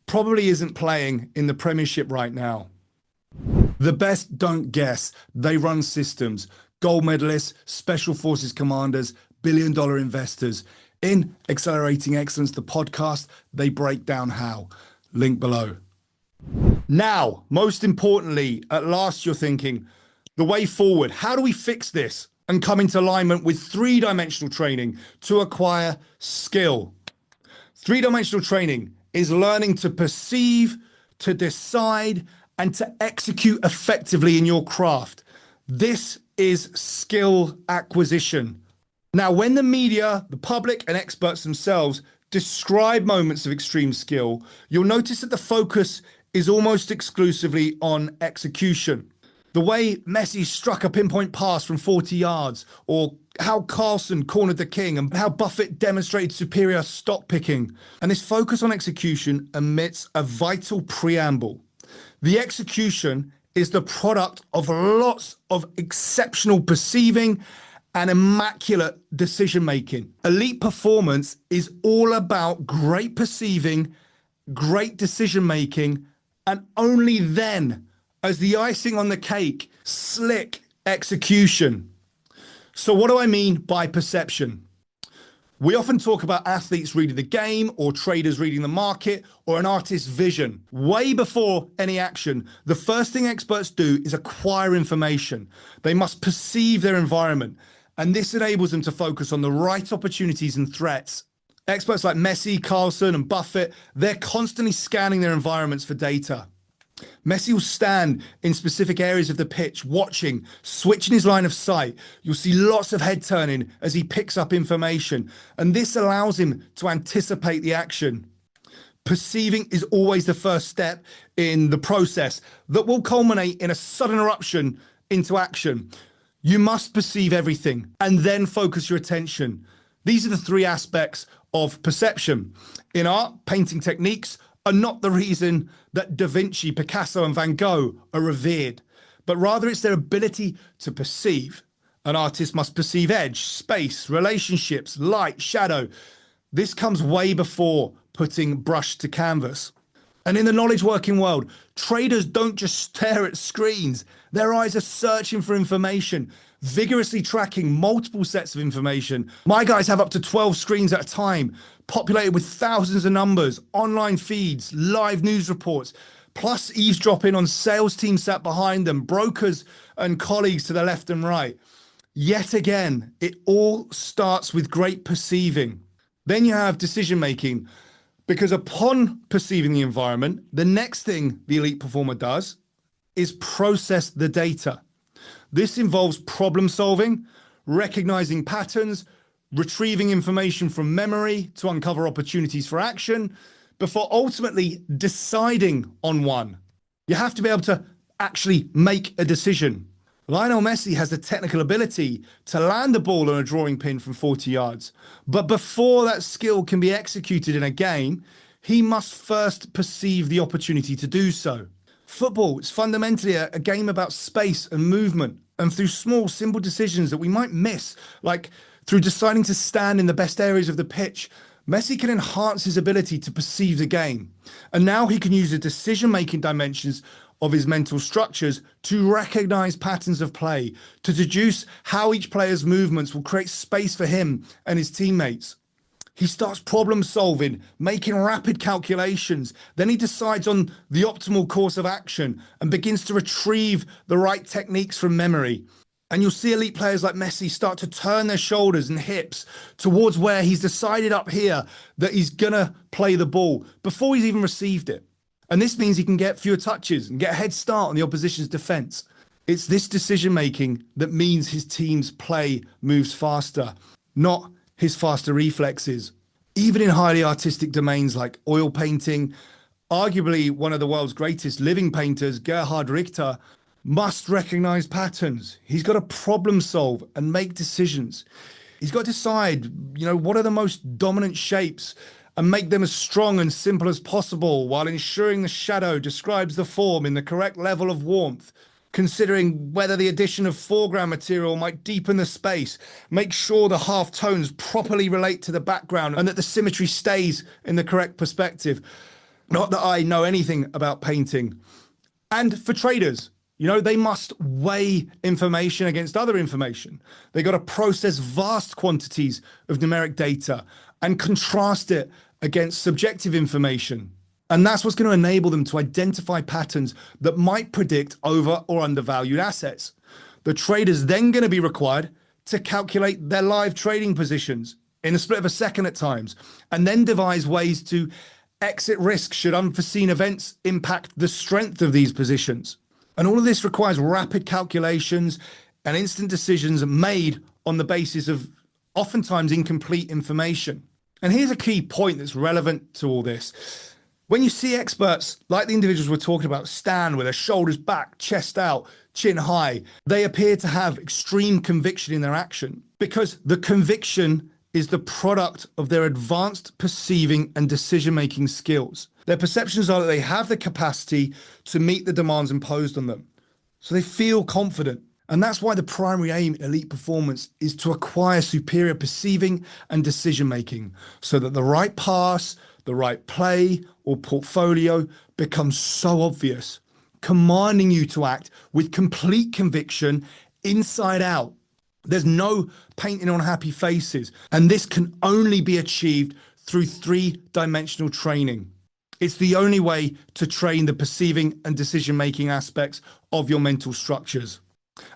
probably isn't playing in the Premiership right now. The best don't guess. They run systems. Gold medalists, special forces commanders, billion-dollar investors. In Accelerating Excellence, the podcast, they break down how. Link below. Now, most importantly, at last you're thinking, the way forward, how do we fix this and come into alignment with three-dimensional training to acquire skill? Three-dimensional training is learning to perceive, to decide, and to execute effectively in your craft. This is skill acquisition. Now, when the media, the public, and experts themselves describe moments of extreme skill, you'll notice that the focus is almost exclusively on execution. The way Messi struck a pinpoint pass from 40 yards, or how Carlsen cornered the king, and how Buffett demonstrated superior stock picking. And this focus on execution omits a vital preamble. The execution is the product of lots of exceptional perceiving and immaculate decision-making. Elite performance is all about great perceiving, great decision-making, and only then, as the icing on the cake, slick execution. So what do I mean by perception? We often talk about athletes reading the game or traders reading the market or an artist's vision. Way before any action, the first thing experts do is acquire information. They must perceive their environment, and this enables them to focus on the right opportunities and threats. Experts like Messi, Carlsen, and Buffett, they're constantly scanning their environments for data. Messi will stand in specific areas of the pitch, watching, switching his line of sight. You'll see lots of head turning as he picks up information, and this allows him to anticipate the action. Perceiving is always the first step in the process that will culminate in a sudden eruption into action. You must perceive everything and then focus your attention. These are the three aspects of perception. In art, painting techniques are not the reason that Da Vinci, Picasso, and Van Gogh are revered, but rather it's their ability to perceive. An artist must perceive edge, space, relationships, light, shadow. This comes way before putting brush to canvas. And in the knowledge working world, traders don't just stare at screens. Their eyes are searching for information, vigorously tracking multiple sets of information. My guys have up to 12 screens at a time, populated with thousands of numbers, online feeds, live news reports, plus eavesdropping on sales teams sat behind them, brokers and colleagues to the left and right. Yet again, it all starts with great perceiving. Then you have decision making, because upon perceiving the environment, the next thing the elite performer does is process the data. This involves problem solving, recognizing patterns, retrieving information from memory to uncover opportunities for action, before ultimately deciding on one. You have to be able to actually make a decision. Lionel Messi has the technical ability to land the ball on a drawing pin from 40 yards. But before that skill can be executed in a game, he must first perceive the opportunity to do so. Football is fundamentally a game about space and movement. And through small, simple decisions that we might miss, like through deciding to stand in the best areas of the pitch, Messi can enhance his ability to perceive the game. And now he can use the decision-making dimensions of his mental structures to recognize patterns of play, to deduce how each player's movements will create space for him and his teammates. He starts problem solving, making rapid calculations. Then he decides on the optimal course of action and begins to retrieve the right techniques from memory. And you'll see elite players like Messi start to turn their shoulders and hips towards where he's decided up here that he's going to play the ball before he's even received it. And this means he can get fewer touches and get a head start on the opposition's defense. It's this decision-making that means his team's play moves faster, not his faster reflexes. Even in highly artistic domains like oil painting, arguably one of the world's greatest living painters, Gerhard Richter, must recognize patterns. He's got to problem solve and make decisions. He's got to decide, what are the most dominant shapes and make them as strong and simple as possible while ensuring the shadow describes the form in the correct level of warmth, considering whether the addition of foreground material might deepen the space, make sure the half tones properly relate to the background and that the symmetry stays in the correct perspective. Not that I know anything about painting. And for traders, they must weigh information against other information. They got to process vast quantities of numeric data and contrast it against subjective information. And that's what's going to enable them to identify patterns that might predict over or undervalued assets. The trader's then going to be required to calculate their live trading positions in a split of a second at times, and then devise ways to exit risk should unforeseen events impact the strength of these positions. And all of this requires rapid calculations and instant decisions made on the basis of oftentimes incomplete information. And here's a key point that's relevant to all this. When you see experts like the individuals we're talking about stand with their shoulders back, chest out, chin high, they appear to have extreme conviction in their action because the conviction is the product of their advanced perceiving and decision-making skills. Their perceptions are that they have the capacity to meet the demands imposed on them. So they feel confident. And that's why the primary aim in elite performance is to acquire superior perceiving and decision-making so that the right pass, the right play or portfolio becomes so obvious, commanding you to act with complete conviction inside out. There's no painting on happy faces, and this can only be achieved through three-dimensional training. It's the only way to train the perceiving and decision-making aspects of your mental structures.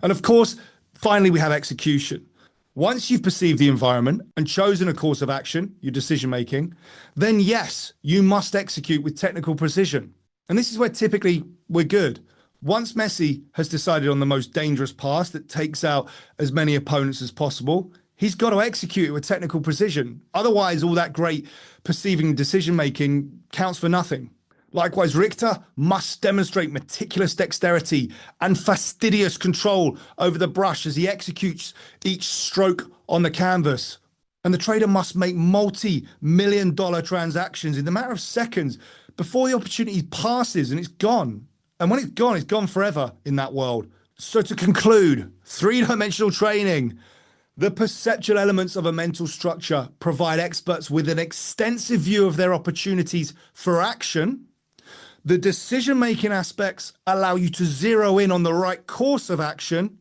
And of course, finally, we have execution. Once you've perceived the environment and chosen a course of action, your decision-making, then yes, you must execute with technical precision. And this is where typically we're good. Once Messi has decided on the most dangerous pass that takes out as many opponents as possible, he's got to execute it with technical precision. Otherwise, all that great perceiving decision-making counts for nothing. Likewise, Richter must demonstrate meticulous dexterity and fastidious control over the brush as he executes each stroke on the canvas. And the trader must make multi-million-dollar transactions in the matter of seconds before the opportunity passes and it's gone. And when it's gone forever in that world. So to conclude, three-dimensional training. The perceptual elements of a mental structure provide experts with an extensive view of their opportunities for action. The decision-making aspects allow you to zero in on the right course of action.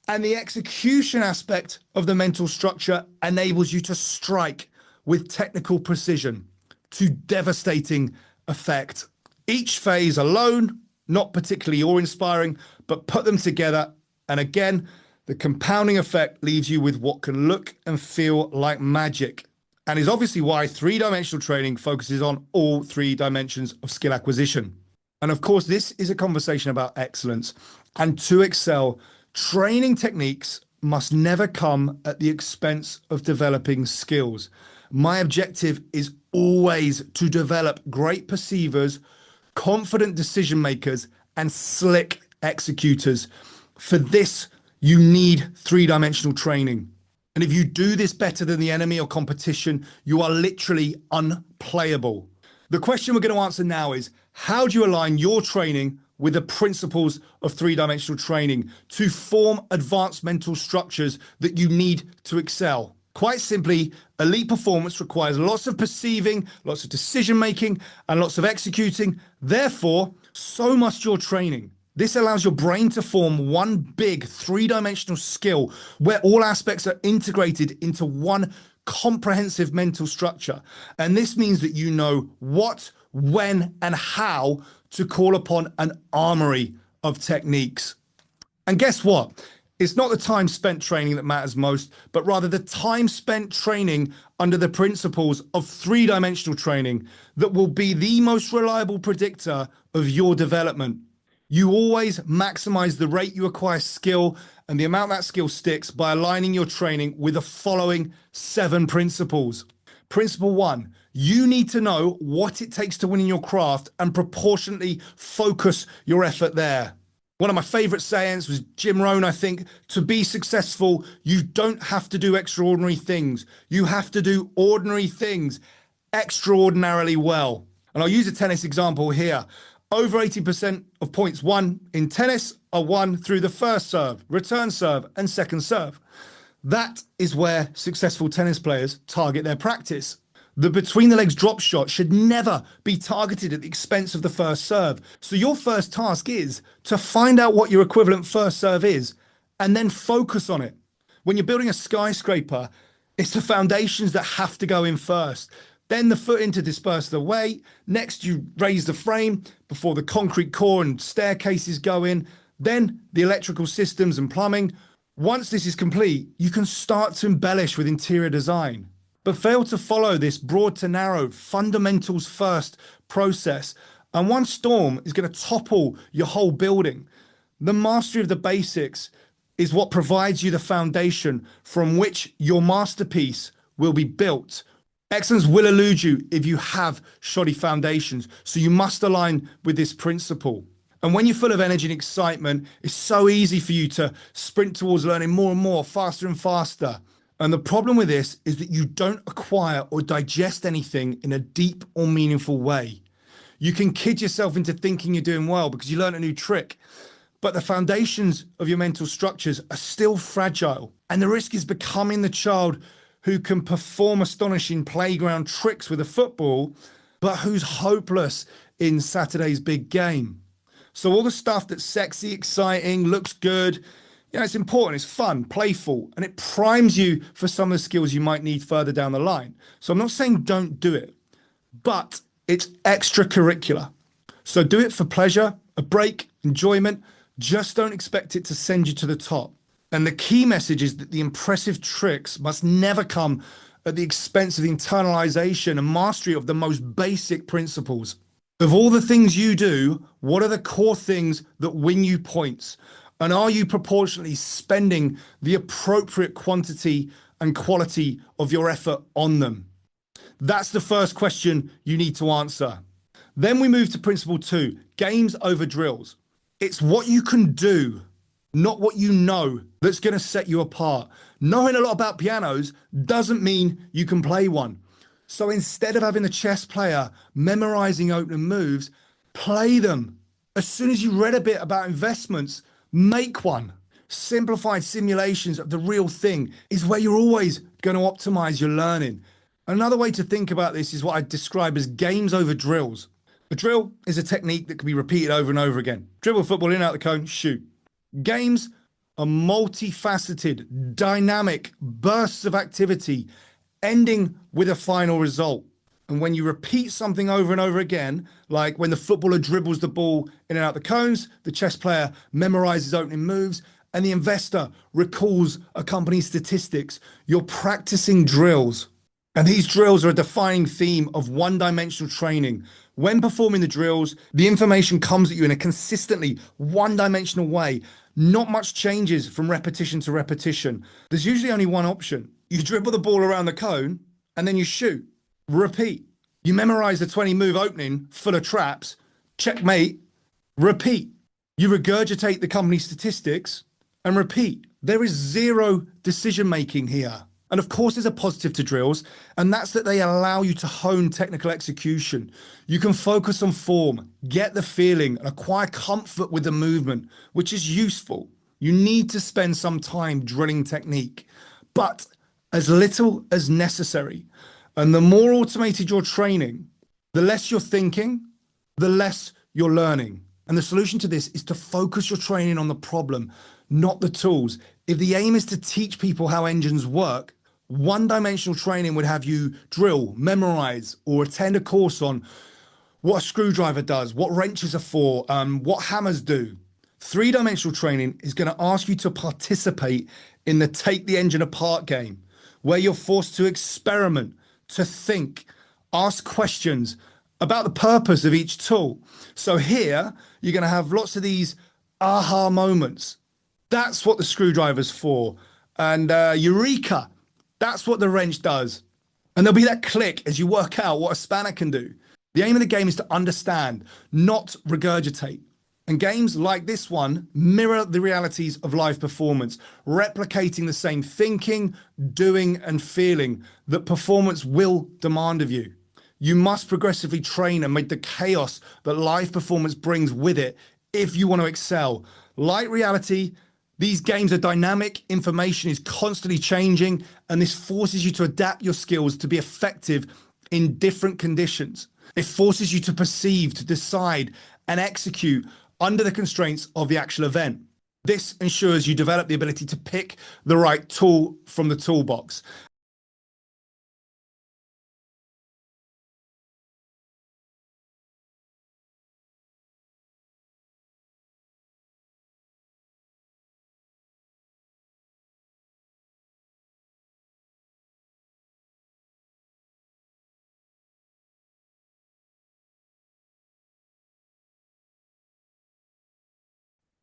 And the execution aspect of the mental structure enables you to strike with technical precision to devastating effect. Each phase alone, not particularly awe-inspiring, but put them together. And again, the compounding effect leaves you with what can look and feel like magic. And is obviously why three-dimensional training focuses on all three dimensions of skill acquisition. And of course, this is a conversation about excellence. And to excel, training techniques must never come at the expense of developing skills. My objective is always to develop great perceivers, confident decision makers, and slick executors. For this, you need three-dimensional training. And if you do this better than the enemy or competition, you are literally unplayable. The question we're going to answer now is, how do you align your training with the principles of three-dimensional training to form advanced mental structures that you need to excel? Quite simply, elite performance requires lots of perceiving, lots of decision-making, and lots of executing. Therefore, so must your training. This allows your brain to form one big three-dimensional skill where all aspects are integrated into one comprehensive mental structure. And this means that you know what, when, and how to call upon an armory of techniques. And guess what? It's not the time spent training that matters most, but rather the time spent training under the principles of three-dimensional training that will be the most reliable predictor of your development. You always maximize the rate you acquire skill and the amount that skill sticks by aligning your training with the following 7 principles. Principle 1, you need to know what it takes to win in your craft and proportionately focus your effort there. One of my favorite sayings was Jim Rohn, I think, to be successful, you don't have to do extraordinary things. You have to do ordinary things extraordinarily well. And I'll use a tennis example here. Over 80% of points won in tennis are won through the first serve, return serve, and second serve. That is where successful tennis players target their practice. The between the legs drop shot should never be targeted at the expense of the first serve. So your first task is to find out what your equivalent first serve is and then focus on it. When you're building a skyscraper, it's the foundations that have to go in first. Then the footing to disperse the weight. Next, you raise the frame before the concrete core and staircases go in. Then the electrical systems and plumbing. Once this is complete, you can start to embellish with interior design. But fail to follow this broad to narrow, fundamentals first process, and one storm is going to topple your whole building. The mastery of the basics is what provides you the foundation from which your masterpiece will be built. Excellence will elude you if you have shoddy foundations, so you must align with this principle. And when you're full of energy and excitement, it's so easy for you to sprint towards learning more and more, faster and faster. And the problem with this is that you don't acquire or digest anything in a deep or meaningful way. You can kid yourself into thinking you're doing well because you learned a new trick, but the foundations of your mental structures are still fragile. And the risk is becoming the child who can perform astonishing playground tricks with a football, but who's hopeless in Saturday's big game. So all the stuff that's sexy, exciting, looks good, it's important, it's fun, playful, and it primes you for some of the skills you might need further down the line. So I'm not saying don't do it, but it's extracurricular. So do it for pleasure, a break, enjoyment. Just don't expect it to send you to the top. And the key message is that the impressive tricks must never come at the expense of the internalization and mastery of the most basic principles. Of all the things you do, what are the core things that win you points? And are you proportionately spending the appropriate quantity and quality of your effort on them? That's the first question you need to answer. Then we move to principle 2, games over drills. It's what you can do, not what you know, that's going to set you apart. Knowing a lot about pianos doesn't mean you can play one. So instead of having the chess player memorizing opening moves, play them. As soon as you read a bit about investments, make one. Simplified simulations of the real thing is where you're always going to optimize your learning. Another way to think about this is what I describe as games over drills. A drill is a technique that can be repeated over and over again. Dribble football in, out the cone, shoot. Games are multifaceted, dynamic bursts of activity, ending with a final result. And when you repeat something over and over again, like when the footballer dribbles the ball in and out the cones, the chess player memorizes opening moves, and the investor recalls a company's statistics, you're practicing drills. And these drills are a defining theme of one-dimensional training. When performing the drills, the information comes at you in a consistently one-dimensional way. Not much changes from repetition to repetition. There's usually only one option. You dribble the ball around the cone, and then you shoot, repeat. You memorize the 20 move opening full of traps, checkmate, repeat. You regurgitate the company statistics and repeat. There is zero decision making here. And of course, there's a positive to drills, and that's that they allow you to hone technical execution. You can focus on form, get the feeling, and acquire comfort with the movement, which is useful. You need to spend some time drilling technique, but as little as necessary. And the more automated your training, the less you're thinking, the less you're learning. And the solution to this is to focus your training on the problem, not the tools. If the aim is to teach people how engines work, one-dimensional training would have you drill, memorize, or attend a course on what a screwdriver does, what wrenches are for, what hammers do. Three-dimensional training is going to ask you to participate in the take the engine apart game, where you're forced to experiment, to think, ask questions about the purpose of each tool. So here, you're going to have lots of these aha moments. That's what the screwdriver's for. And eureka, that's what the wrench does. And there'll be that click as you work out what a spanner can do. The aim of the game is to understand, not regurgitate. And games like this one mirror the realities of live performance, replicating the same thinking, doing, and feeling that performance will demand of you. You must progressively train and make the chaos that live performance brings with it if you want to excel. Like reality, these games are dynamic, information is constantly changing, and this forces you to adapt your skills to be effective in different conditions. It forces you to perceive, to decide, and execute under the constraints of the actual event. This ensures you develop the ability to pick the right tool from the toolbox.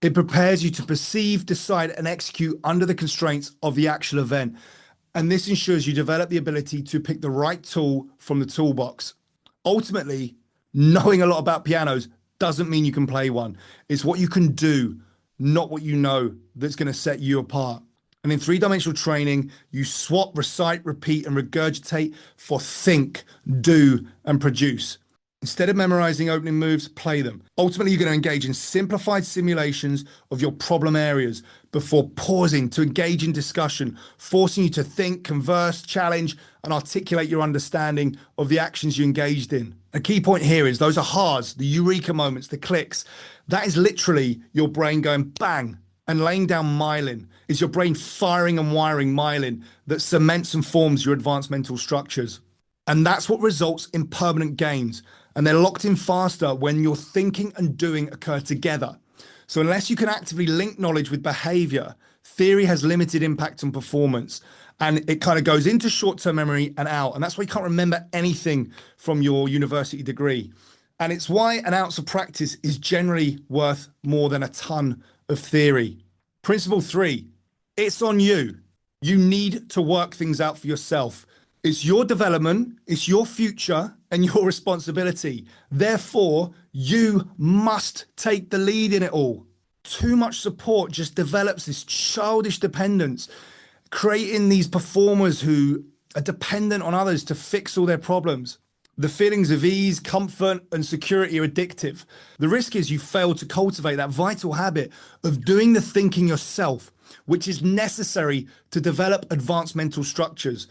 It prepares you to perceive, decide, and execute under the constraints of the actual event. And this ensures you develop the ability to pick the right tool from the toolbox. Ultimately, knowing a lot about pianos doesn't mean you can play one. It's what you can do, not what you know, that's going to set you apart. And in three-dimensional training, you swap, recite, repeat, and regurgitate for think, do, and produce. Instead of memorizing opening moves, play them. Ultimately, you're going to engage in simplified simulations of your problem areas before pausing to engage in discussion, forcing you to think, converse, challenge, and articulate your understanding of the actions you engaged in. A key point here is those ahas, the eureka moments, the clicks. That is literally your brain going bang and laying down myelin. Is your brain firing and wiring myelin that cements and forms your advanced mental structures. And that's what results in permanent gains. And they're locked in faster when your thinking and doing occur together. So unless you can actively link knowledge with behavior, theory has limited impact on performance. And it kind of goes into short-term memory and out. And that's why you can't remember anything from your university degree. And it's why an ounce of practice is generally worth more than a ton of theory. Principle 3, it's on you. You need to work things out for yourself. It's your development, it's your future, and your responsibility. Therefore, you must take the lead in it all. Too much support just develops this childish dependence, creating these performers who are dependent on others to fix all their problems. The feelings of ease, comfort, and security are addictive. The risk is you fail to cultivate that vital habit of doing the thinking yourself, which is necessary to develop advanced mental structures.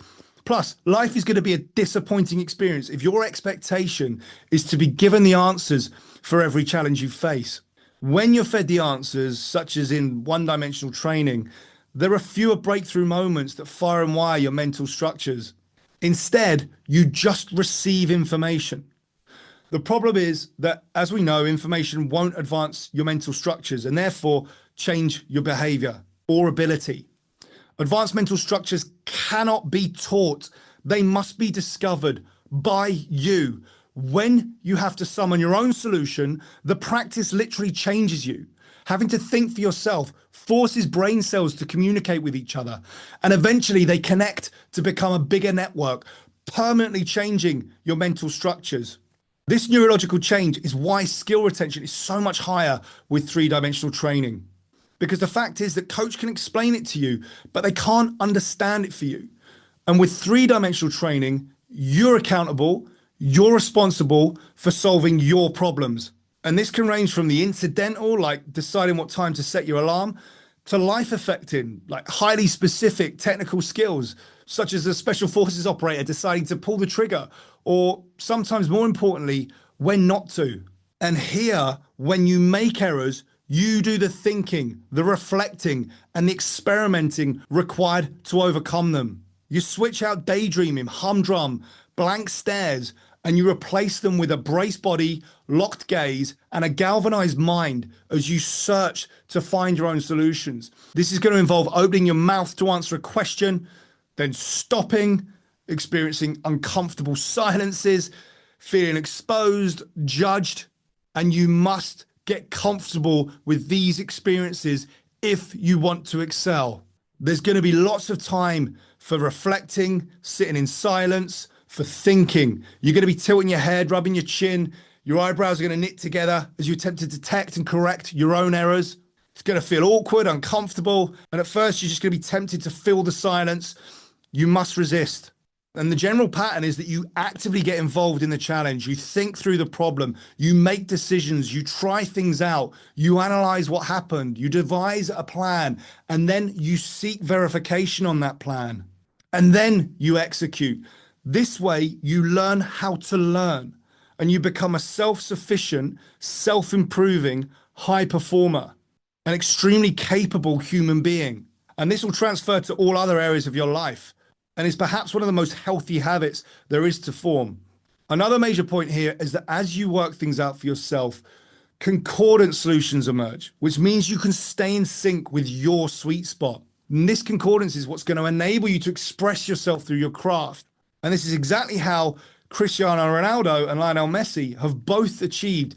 Plus, life is going to be a disappointing experience if your expectation is to be given the answers for every challenge you face. When you're fed the answers, such as in one-dimensional training, there are fewer breakthrough moments that fire and wire your mental structures. Instead, you just receive information. The problem is that, as we know, information won't advance your mental structures and therefore change your behavior or ability. Advanced mental structures cannot be taught. They must be discovered by you. When you have to summon your own solution, the practice literally changes you. Having to think for yourself forces brain cells to communicate with each other, and eventually they connect to become a bigger network, permanently changing your mental structures. This neurological change is why skill retention is so much higher with three-dimensional training. Because the fact is that coach can explain it to you, but they can't understand it for you. And with three-dimensional training, you're accountable, you're responsible for solving your problems. And this can range from the incidental, like deciding what time to set your alarm, to life affecting, like highly specific technical skills, such as a special forces operator deciding to pull the trigger, or sometimes more importantly, when not to. And here, when you make errors, you do the thinking, the reflecting, and the experimenting required to overcome them. You switch out daydreaming, humdrum, blank stares, and you replace them with a braced body, locked gaze, and a galvanized mind as you search to find your own solutions. This is going to involve opening your mouth to answer a question, then stopping, experiencing uncomfortable silences, feeling exposed, judged, and you must get comfortable with these experiences if you want to excel. There's going to be lots of time for reflecting, sitting in silence, for thinking. You're going to be tilting your head, rubbing your chin. Your eyebrows are going to knit together as you attempt to detect and correct your own errors. It's going to feel awkward, uncomfortable. And at first, you're just going to be tempted to fill the silence. You must resist. And the general pattern is that you actively get involved in the challenge. You think through the problem. You make decisions. You try things out. You analyze what happened. You devise a plan. And then you seek verification on that plan. And then you execute. This way, you learn how to learn. And you become a self-sufficient, self-improving, high performer, an extremely capable human being. And this will transfer to all other areas of your life. And is perhaps one of the most healthy habits there is to form. Another major point here is that as you work things out for yourself, concordant solutions emerge, which means you can stay in sync with your sweet spot. And this concordance is what's going to enable you to express yourself through your craft. And this is exactly how Cristiano Ronaldo and Lionel Messi have both achieved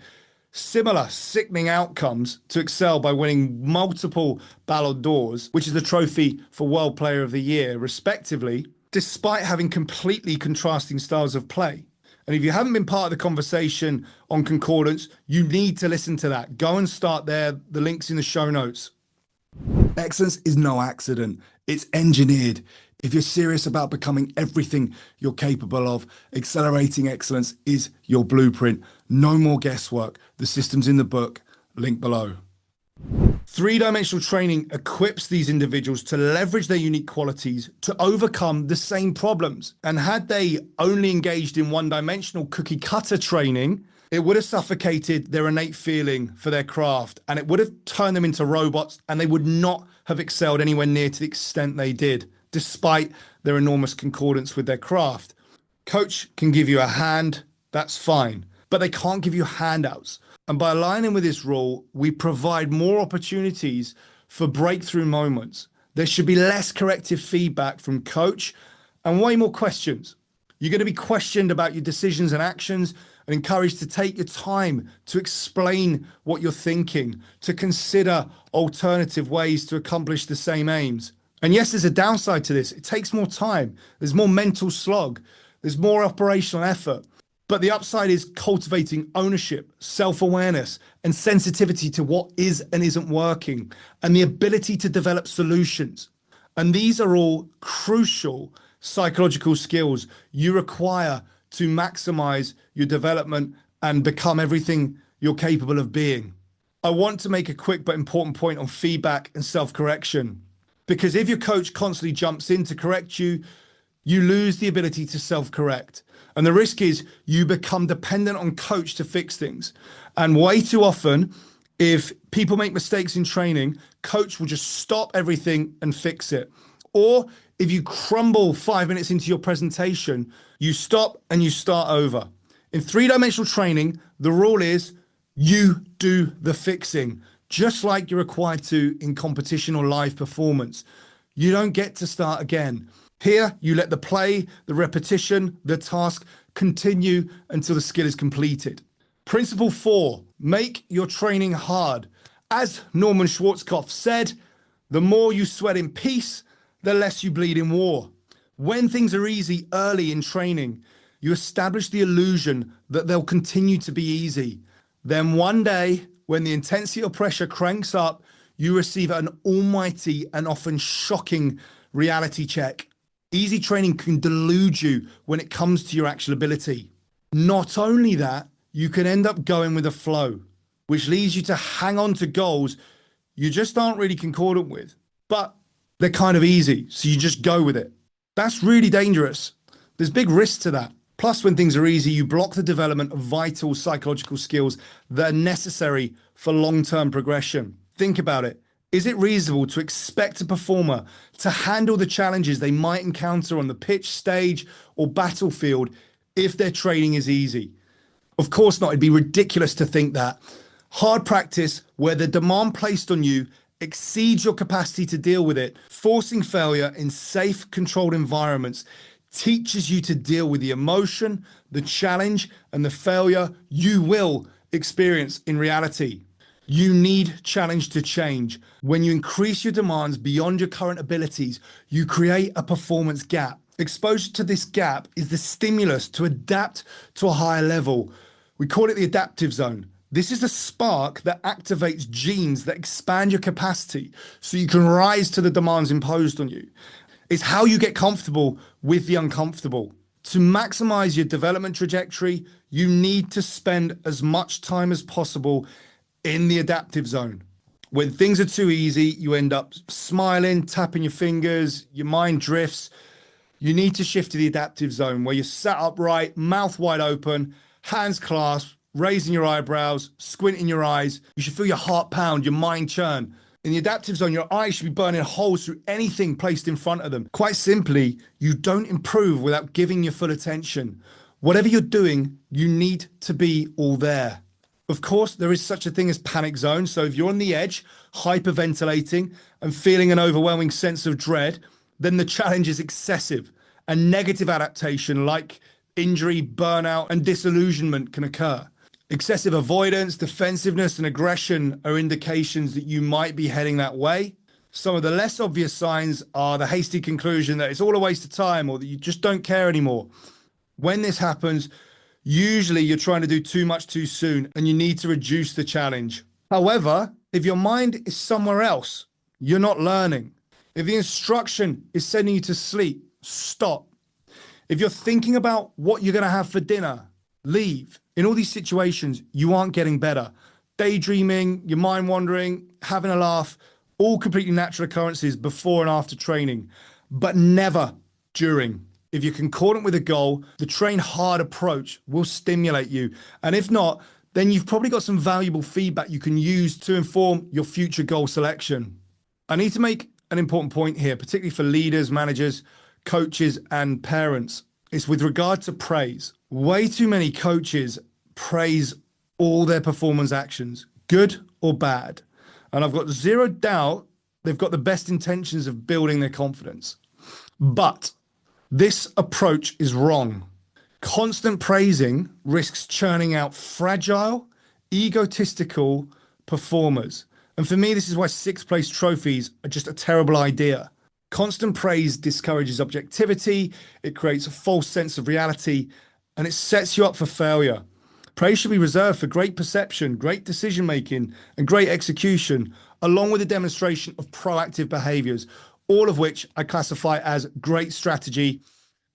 similar sickening outcomes to excel by winning multiple Ballon d'Ors, which is the trophy for World Player of the Year, respectively, despite having completely contrasting styles of play. And if you haven't been part of the conversation on concordance, you need to listen to that. Go and start there. The link's in the show notes. Excellence is no accident. It's engineered. If you're serious about becoming everything you're capable of, accelerating excellence is your blueprint. No more guesswork. The system's in the book, link below. Three-dimensional training equips these individuals to leverage their unique qualities to overcome the same problems. And had they only engaged in one-dimensional cookie-cutter training, it would have suffocated their innate feeling for their craft, and it would have turned them into robots, and they would not have excelled anywhere near to the extent they did, despite their enormous concordance with their craft. Coach can give you a hand, that's fine, but they can't give you handouts. And by aligning with this rule, we provide more opportunities for breakthrough moments. There should be less corrective feedback from coach and way more questions. You're going to be questioned about your decisions and actions and encouraged to take your time to explain what you're thinking, to consider alternative ways to accomplish the same aims. And yes, there's a downside to this. It takes more time. There's more mental slog. There's more operational effort. But the upside is cultivating ownership, self-awareness, and sensitivity to what is and isn't working, and the ability to develop solutions. And these are all crucial psychological skills you require to maximize your development and become everything you're capable of being. I want to make a quick but important point on feedback and self-correction. Because if your coach constantly jumps in to correct you, you lose the ability to self-correct. And the risk is you become dependent on coach to fix things. And way too often, if people make mistakes in training, coach will just stop everything and fix it. Or if you crumble 5 minutes into your presentation, you stop and you start over. In three-dimensional training, the rule is you do the fixing, just like you're required to in competition or live performance. You don't get to start again. Here, you let the play, the repetition, the task continue until the skill is completed. Principle 4, make your training hard. As Norman Schwarzkopf said, the more you sweat in peace, the less you bleed in war. When things are easy early in training, you establish the illusion that they'll continue to be easy. Then one day, when the intensity or pressure cranks up, you receive an almighty and often shocking reality check. Easy training can delude you when it comes to your actual ability. Not only that, you can end up going with the flow, which leads you to hang on to goals you just aren't really concordant with, but they're kind of easy, so you just go with it. That's really dangerous. There's big risks to that. Plus, when things are easy, you block the development of vital psychological skills that are necessary for long-term progression. Think about it. Is it reasonable to expect a performer to handle the challenges they might encounter on the pitch, stage, or battlefield if their training is easy? Of course not. It'd be ridiculous to think that. Hard practice, where the demand placed on you exceeds your capacity to deal with it, forcing failure in safe, controlled environments, teaches you to deal with the emotion, the challenge, and the failure you will experience in reality. You need challenge to change. When you increase your demands beyond your current abilities, you create a performance gap. Exposure to this gap is the stimulus to adapt to a higher level. We call it the adaptive zone. This is the spark that activates genes that expand your capacity so you can rise to the demands imposed on you. It's how you get comfortable with the uncomfortable. To maximize your development trajectory, you need to spend as much time as possible in the adaptive zone. When things are too easy, you end up smiling, tapping your fingers, your mind drifts. You need to shift to the adaptive zone where you're sat upright, mouth wide open, hands clasped, raising your eyebrows, squinting your eyes. You should feel your heart pound, your mind churn. In the adaptive zone, your eyes should be burning holes through anything placed in front of them. Quite simply, you don't improve without giving your full attention. Whatever you're doing, you need to be all there. Of course, there is such a thing as panic zone. So if you're on the edge, hyperventilating and feeling an overwhelming sense of dread, then the challenge is excessive. And negative adaptation like injury, burnout, and disillusionment can occur. Excessive avoidance, defensiveness, and aggression are indications that you might be heading that way. Some of the less obvious signs are the hasty conclusion that it's all a waste of time or that you just don't care anymore. When this happens, usually you're trying to do too much too soon and you need to reduce the challenge. However, if your mind is somewhere else, you're not learning. If the instruction is sending you to sleep, stop. If you're thinking about what you're going to have for dinner, leave. In all these situations, you aren't getting better. Daydreaming, your mind wandering, having a laugh, all completely natural occurrences before and after training, but never during. If you're concordant with a goal, the train hard approach will stimulate you. And if not, then you've probably got some valuable feedback you can use to inform your future goal selection. I need to make an important point here, particularly for leaders, managers, coaches, and parents. It's with regard to praise. Way too many coaches praise all their performance actions, good or bad. And I've got zero doubt they've got the best intentions of building their confidence. But this approach is wrong. Constant praising risks churning out fragile, egotistical performers. And for me, this is why sixth place trophies are just a terrible idea. Constant praise discourages objectivity, it creates a false sense of reality, and it sets you up for failure. Praise should be reserved for great perception, great decision-making, and great execution, along with the demonstration of proactive behaviors, all of which I classify as great strategy.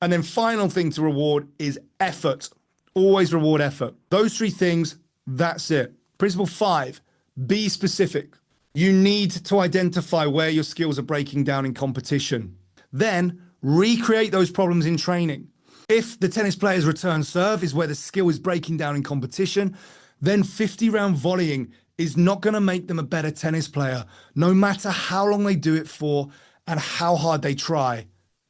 And then final thing to reward is effort. Always reward effort. Those three things, that's it. Principle 5, be specific. You need to identify where your skills are breaking down in competition. Then recreate those problems in training. If the tennis player's return serve is where the skill is breaking down in competition, then 50-round volleying is not going to make them a better tennis player, no matter how long they do it for and how hard they try.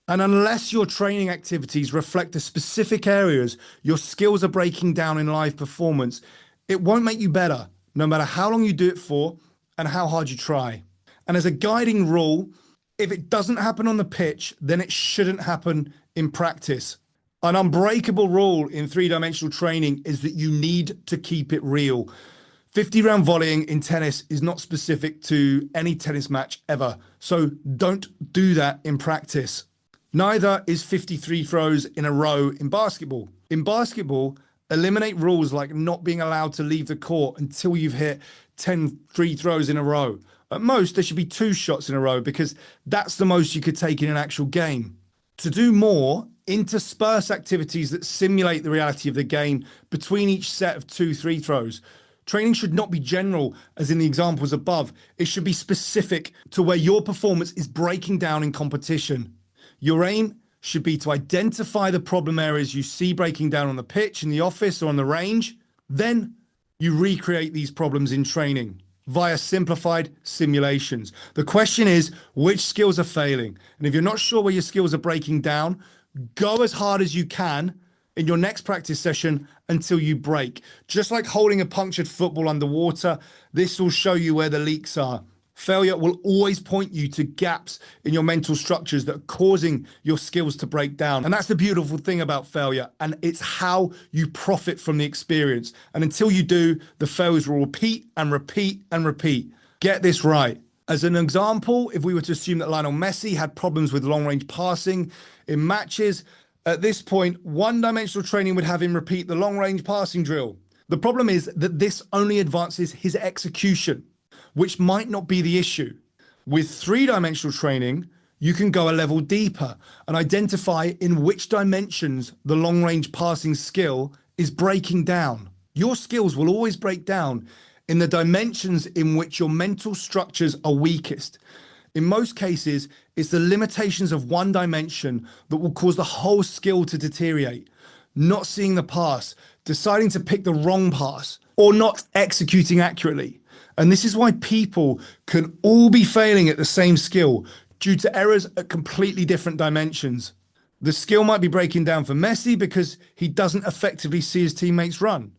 And unless your training activities reflect the specific areas your skills are breaking down in live performance, it won't make you better, no matter how long you do it for and how hard you try. And as a guiding rule, if it doesn't happen on the pitch, then it shouldn't happen in practice. An unbreakable rule in three-dimensional training is that you need to keep it real. 50-round volleying in tennis is not specific to any tennis match ever. So don't do that in practice. Neither is 53 throws in a row in basketball. In basketball, eliminate rules like not being allowed to leave the court until you've hit 10 free throws in a row. At most, there should be 2 shots in a row because that's the most you could take in an actual game. To do more, intersperse activities that simulate the reality of the game between each set of 2 free throws. Training should not be general, as in the examples above. It should be specific to where your performance is breaking down in competition. Your aim should be to identify the problem areas you see breaking down on the pitch, in the office, or on the range. Then you recreate these problems in training via simplified simulations. The question is, which skills are failing? And if you're not sure where your skills are breaking down, go as hard as you can in your next practice session until you break. Just like holding a punctured football underwater, this will show you where the leaks are. Failure will always point you to gaps in your mental structures that are causing your skills to break down. And that's the beautiful thing about failure. And it's how you profit from the experience. And until you do, the failures will repeat and repeat and repeat. Get this right. As an example, if we were to assume that Lionel Messi had problems with long-range passing in matches, at this point, one-dimensional training would have him repeat the long-range passing drill. The problem is that this only advances his execution, which might not be the issue. With 3-dimensional training, you can go a level deeper and identify in which dimensions the long-range passing skill is breaking down. Your skills will always break down in the dimensions in which your mental structures are weakest. In most cases, it's the limitations of one dimension that will cause the whole skill to deteriorate. Not seeing the pass, deciding to pick the wrong pass, or not executing accurately. And this is why people can all be failing at the same skill due to errors at completely different dimensions. The skill might be breaking down for Messi because he doesn't effectively see his teammates run.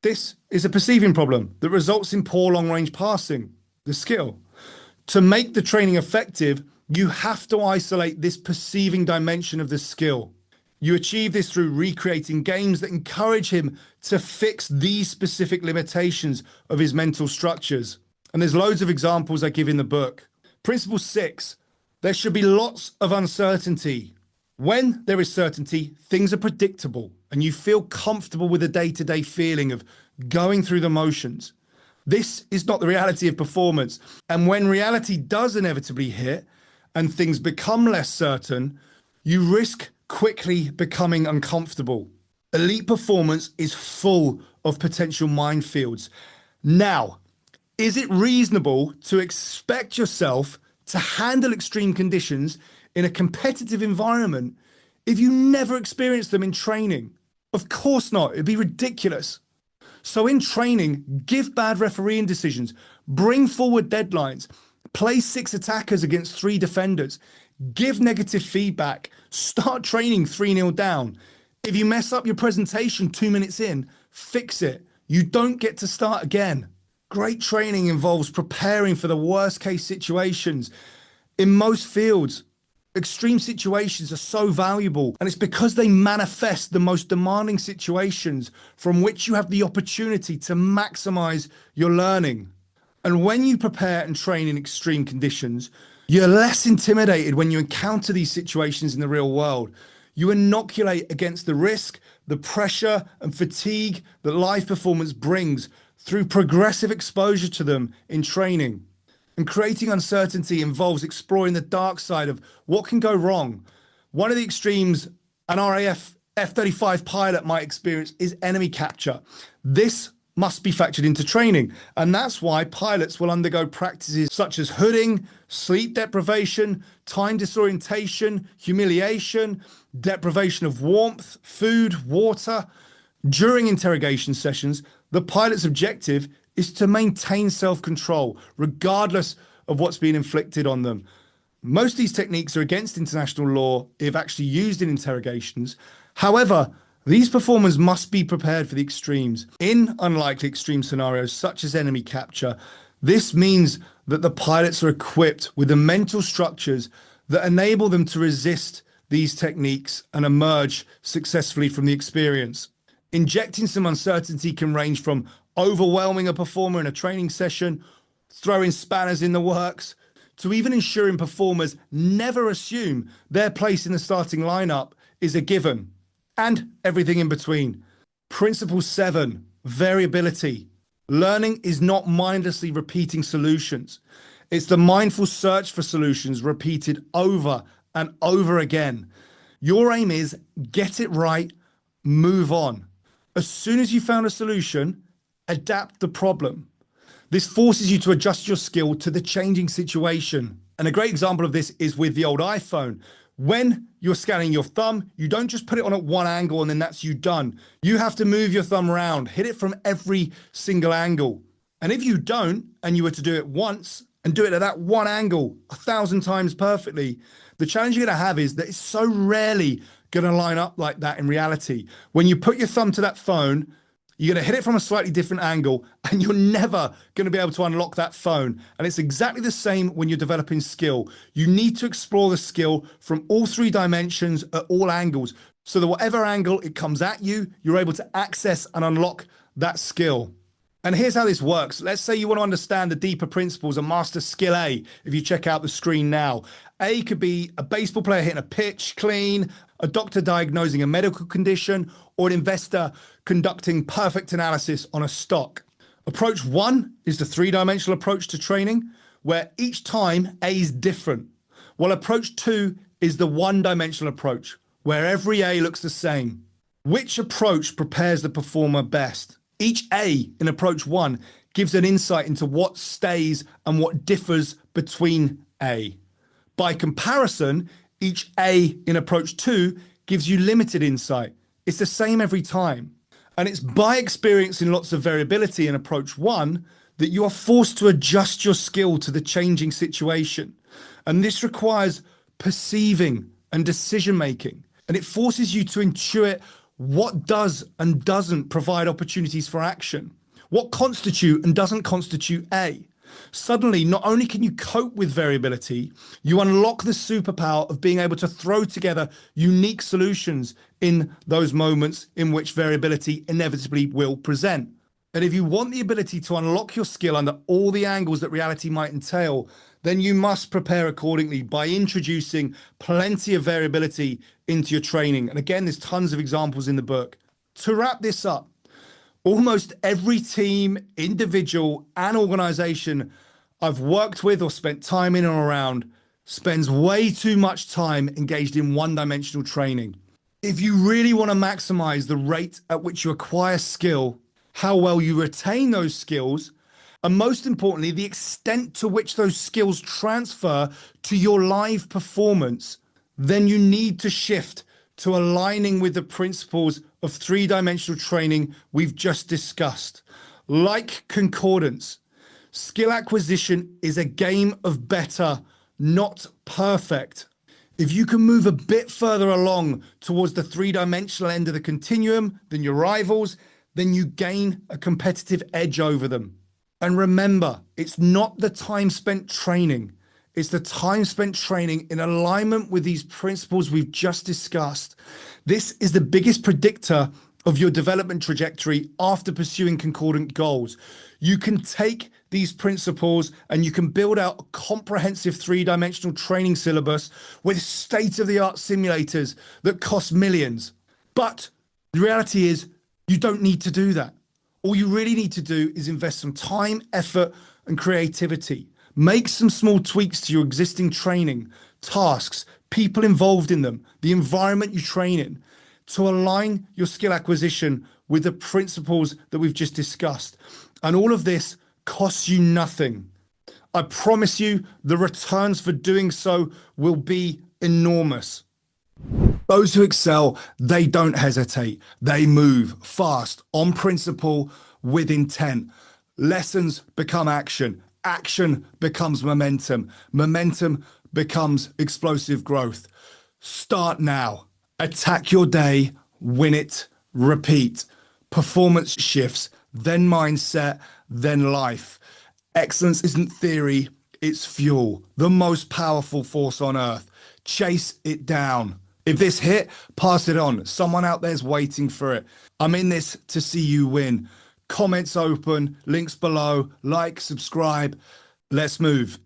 This is a perceiving problem that results in poor long-range passing, the skill. To make the training effective, you have to isolate this perceiving dimension of the skill. You achieve this through recreating games that encourage him to fix these specific limitations of his mental structures. And there's loads of examples I give in the book. Principle 6, there should be lots of uncertainty. When there is certainty, things are predictable and you feel comfortable with the day-to-day feeling of going through the motions. This is not the reality of performance. And when reality does inevitably hit and things become less certain, you risk quickly becoming uncomfortable. Elite performance is full of potential minefields. Now, is it reasonable to expect yourself to handle extreme conditions in a competitive environment if you never experience them in training? Of course not. It'd be ridiculous. So in training, give bad refereeing decisions, bring forward deadlines, play 6 attackers against 3 defenders, give negative feedback, start training 3-0 down. If you mess up your presentation 2 minutes in, fix it. You don't get to start again. Great training involves preparing for the worst case situations. In most fields, extreme situations are so valuable, and it's because they manifest the most demanding situations from which you have the opportunity to maximize your learning. And when you prepare and train in extreme conditions, you're less intimidated when you encounter these situations in the real world. You inoculate against the risk, the pressure, and fatigue that live performance brings through progressive exposure to them in training. And creating uncertainty involves exploring the dark side of what can go wrong. One of the extremes an RAF F-35 pilot might experience is enemy capture. This must be factored into training. And that's why pilots will undergo practices such as hooding, sleep deprivation, time disorientation, humiliation, deprivation of warmth, food, water. During interrogation sessions, the pilot's objective is to maintain self-control, regardless of what's being inflicted on them. Most of these techniques are against international law if actually used in interrogations. However, these performers must be prepared for the extremes. In unlikely extreme scenarios, such as enemy capture, this means that the pilots are equipped with the mental structures that enable them to resist these techniques and emerge successfully from the experience. Injecting some uncertainty can range from overwhelming a performer in a training session, throwing spanners in the works, to even ensuring performers never assume their place in the starting lineup is a given, and everything in between. Principle 7, variability. Learning is not mindlessly repeating solutions. It's the mindful search for solutions repeated over and over again. Your aim is get it right, move on. As soon as you found a solution, adapt the problem. This forces you to adjust your skill to the changing situation. And a great example of this is with the old iPhone. When you're scanning your thumb, you don't just put it on at one angle and then that's you done. You have to move your thumb around, hit it from every single angle. And if you don't, and you were to do it once and do it at that one angle 1,000 times perfectly, the challenge you're going to have is that it's so rarely going to line up like that in reality. When you put your thumb to that phone, you're going to hit it from a slightly different angle and you're never going to be able to unlock that phone. And it's exactly the same when you're developing skill. You need to explore the skill from all three dimensions at all angles so that whatever angle it comes at you, you're able to access and unlock that skill. And here's how this works. Let's say you want to understand the deeper principles and master skill A. If you check out the screen now, A could be a baseball player hitting a pitch clean, a doctor diagnosing a medical condition, or an investor conducting perfect analysis on a stock. Approach 1 is the three-dimensional approach to training, where each time A is different. While approach 2 is the one-dimensional approach, where every A looks the same. Which approach prepares the performer best? Each A in approach 1 gives an insight into what stays and what differs between A. By comparison, each A in approach 2 gives you limited insight. It's the same every time. And it's by experiencing lots of variability in approach 1 that you are forced to adjust your skill to the changing situation. And this requires perceiving and decision making. And it forces you to intuit what does and doesn't provide opportunities for action, what constitute and doesn't constitute A. Suddenly, not only can you cope with variability, you unlock the superpower of being able to throw together unique solutions in those moments in which variability inevitably will present. And if you want the ability to unlock your skill under all the angles that reality might entail, then you must prepare accordingly by introducing plenty of variability into your training. And again, there's tons of examples in the book. To wrap this up, almost every team, individual, and organization I've worked with or spent time in or around spends way too much time engaged in one-dimensional training. If you really want to maximize the rate at which you acquire skill, how well you retain those skills, and most importantly, the extent to which those skills transfer to your live performance, then you need to shift to aligning with the principles of three-dimensional training we've just discussed. Like concordance, skill acquisition is a game of better, not perfect. If you can move a bit further along towards the three-dimensional end of the continuum than your rivals, then you gain a competitive edge over them. And remember, it's not the time spent training. It's the time spent training in alignment with these principles we've just discussed. This is the biggest predictor of your development trajectory after pursuing concordant goals. You can take these principles and you can build out a comprehensive three-dimensional training syllabus with state-of-the-art simulators that cost millions. But the reality is you don't need to do that. All you really need to do is invest some time, effort, and creativity. Make some small tweaks to your existing training, tasks, people involved in them, the environment you train in, to align your skill acquisition with the principles that we've just discussed. And all of this costs you nothing. I promise you the returns for doing so will be enormous. Those who excel, they don't hesitate. They move fast, on principle, with intent. Lessons become action. Action becomes momentum. Momentum becomes explosive growth. Start now. Attack your day. Win it. Repeat. Performance shifts, then mindset, then life. Excellence isn't theory, it's fuel. The most powerful force on earth. Chase it down. If this hit, pass it on. Someone out there's waiting for it. I'm in this to see you win. Comments open, links below, like, subscribe. Let's move.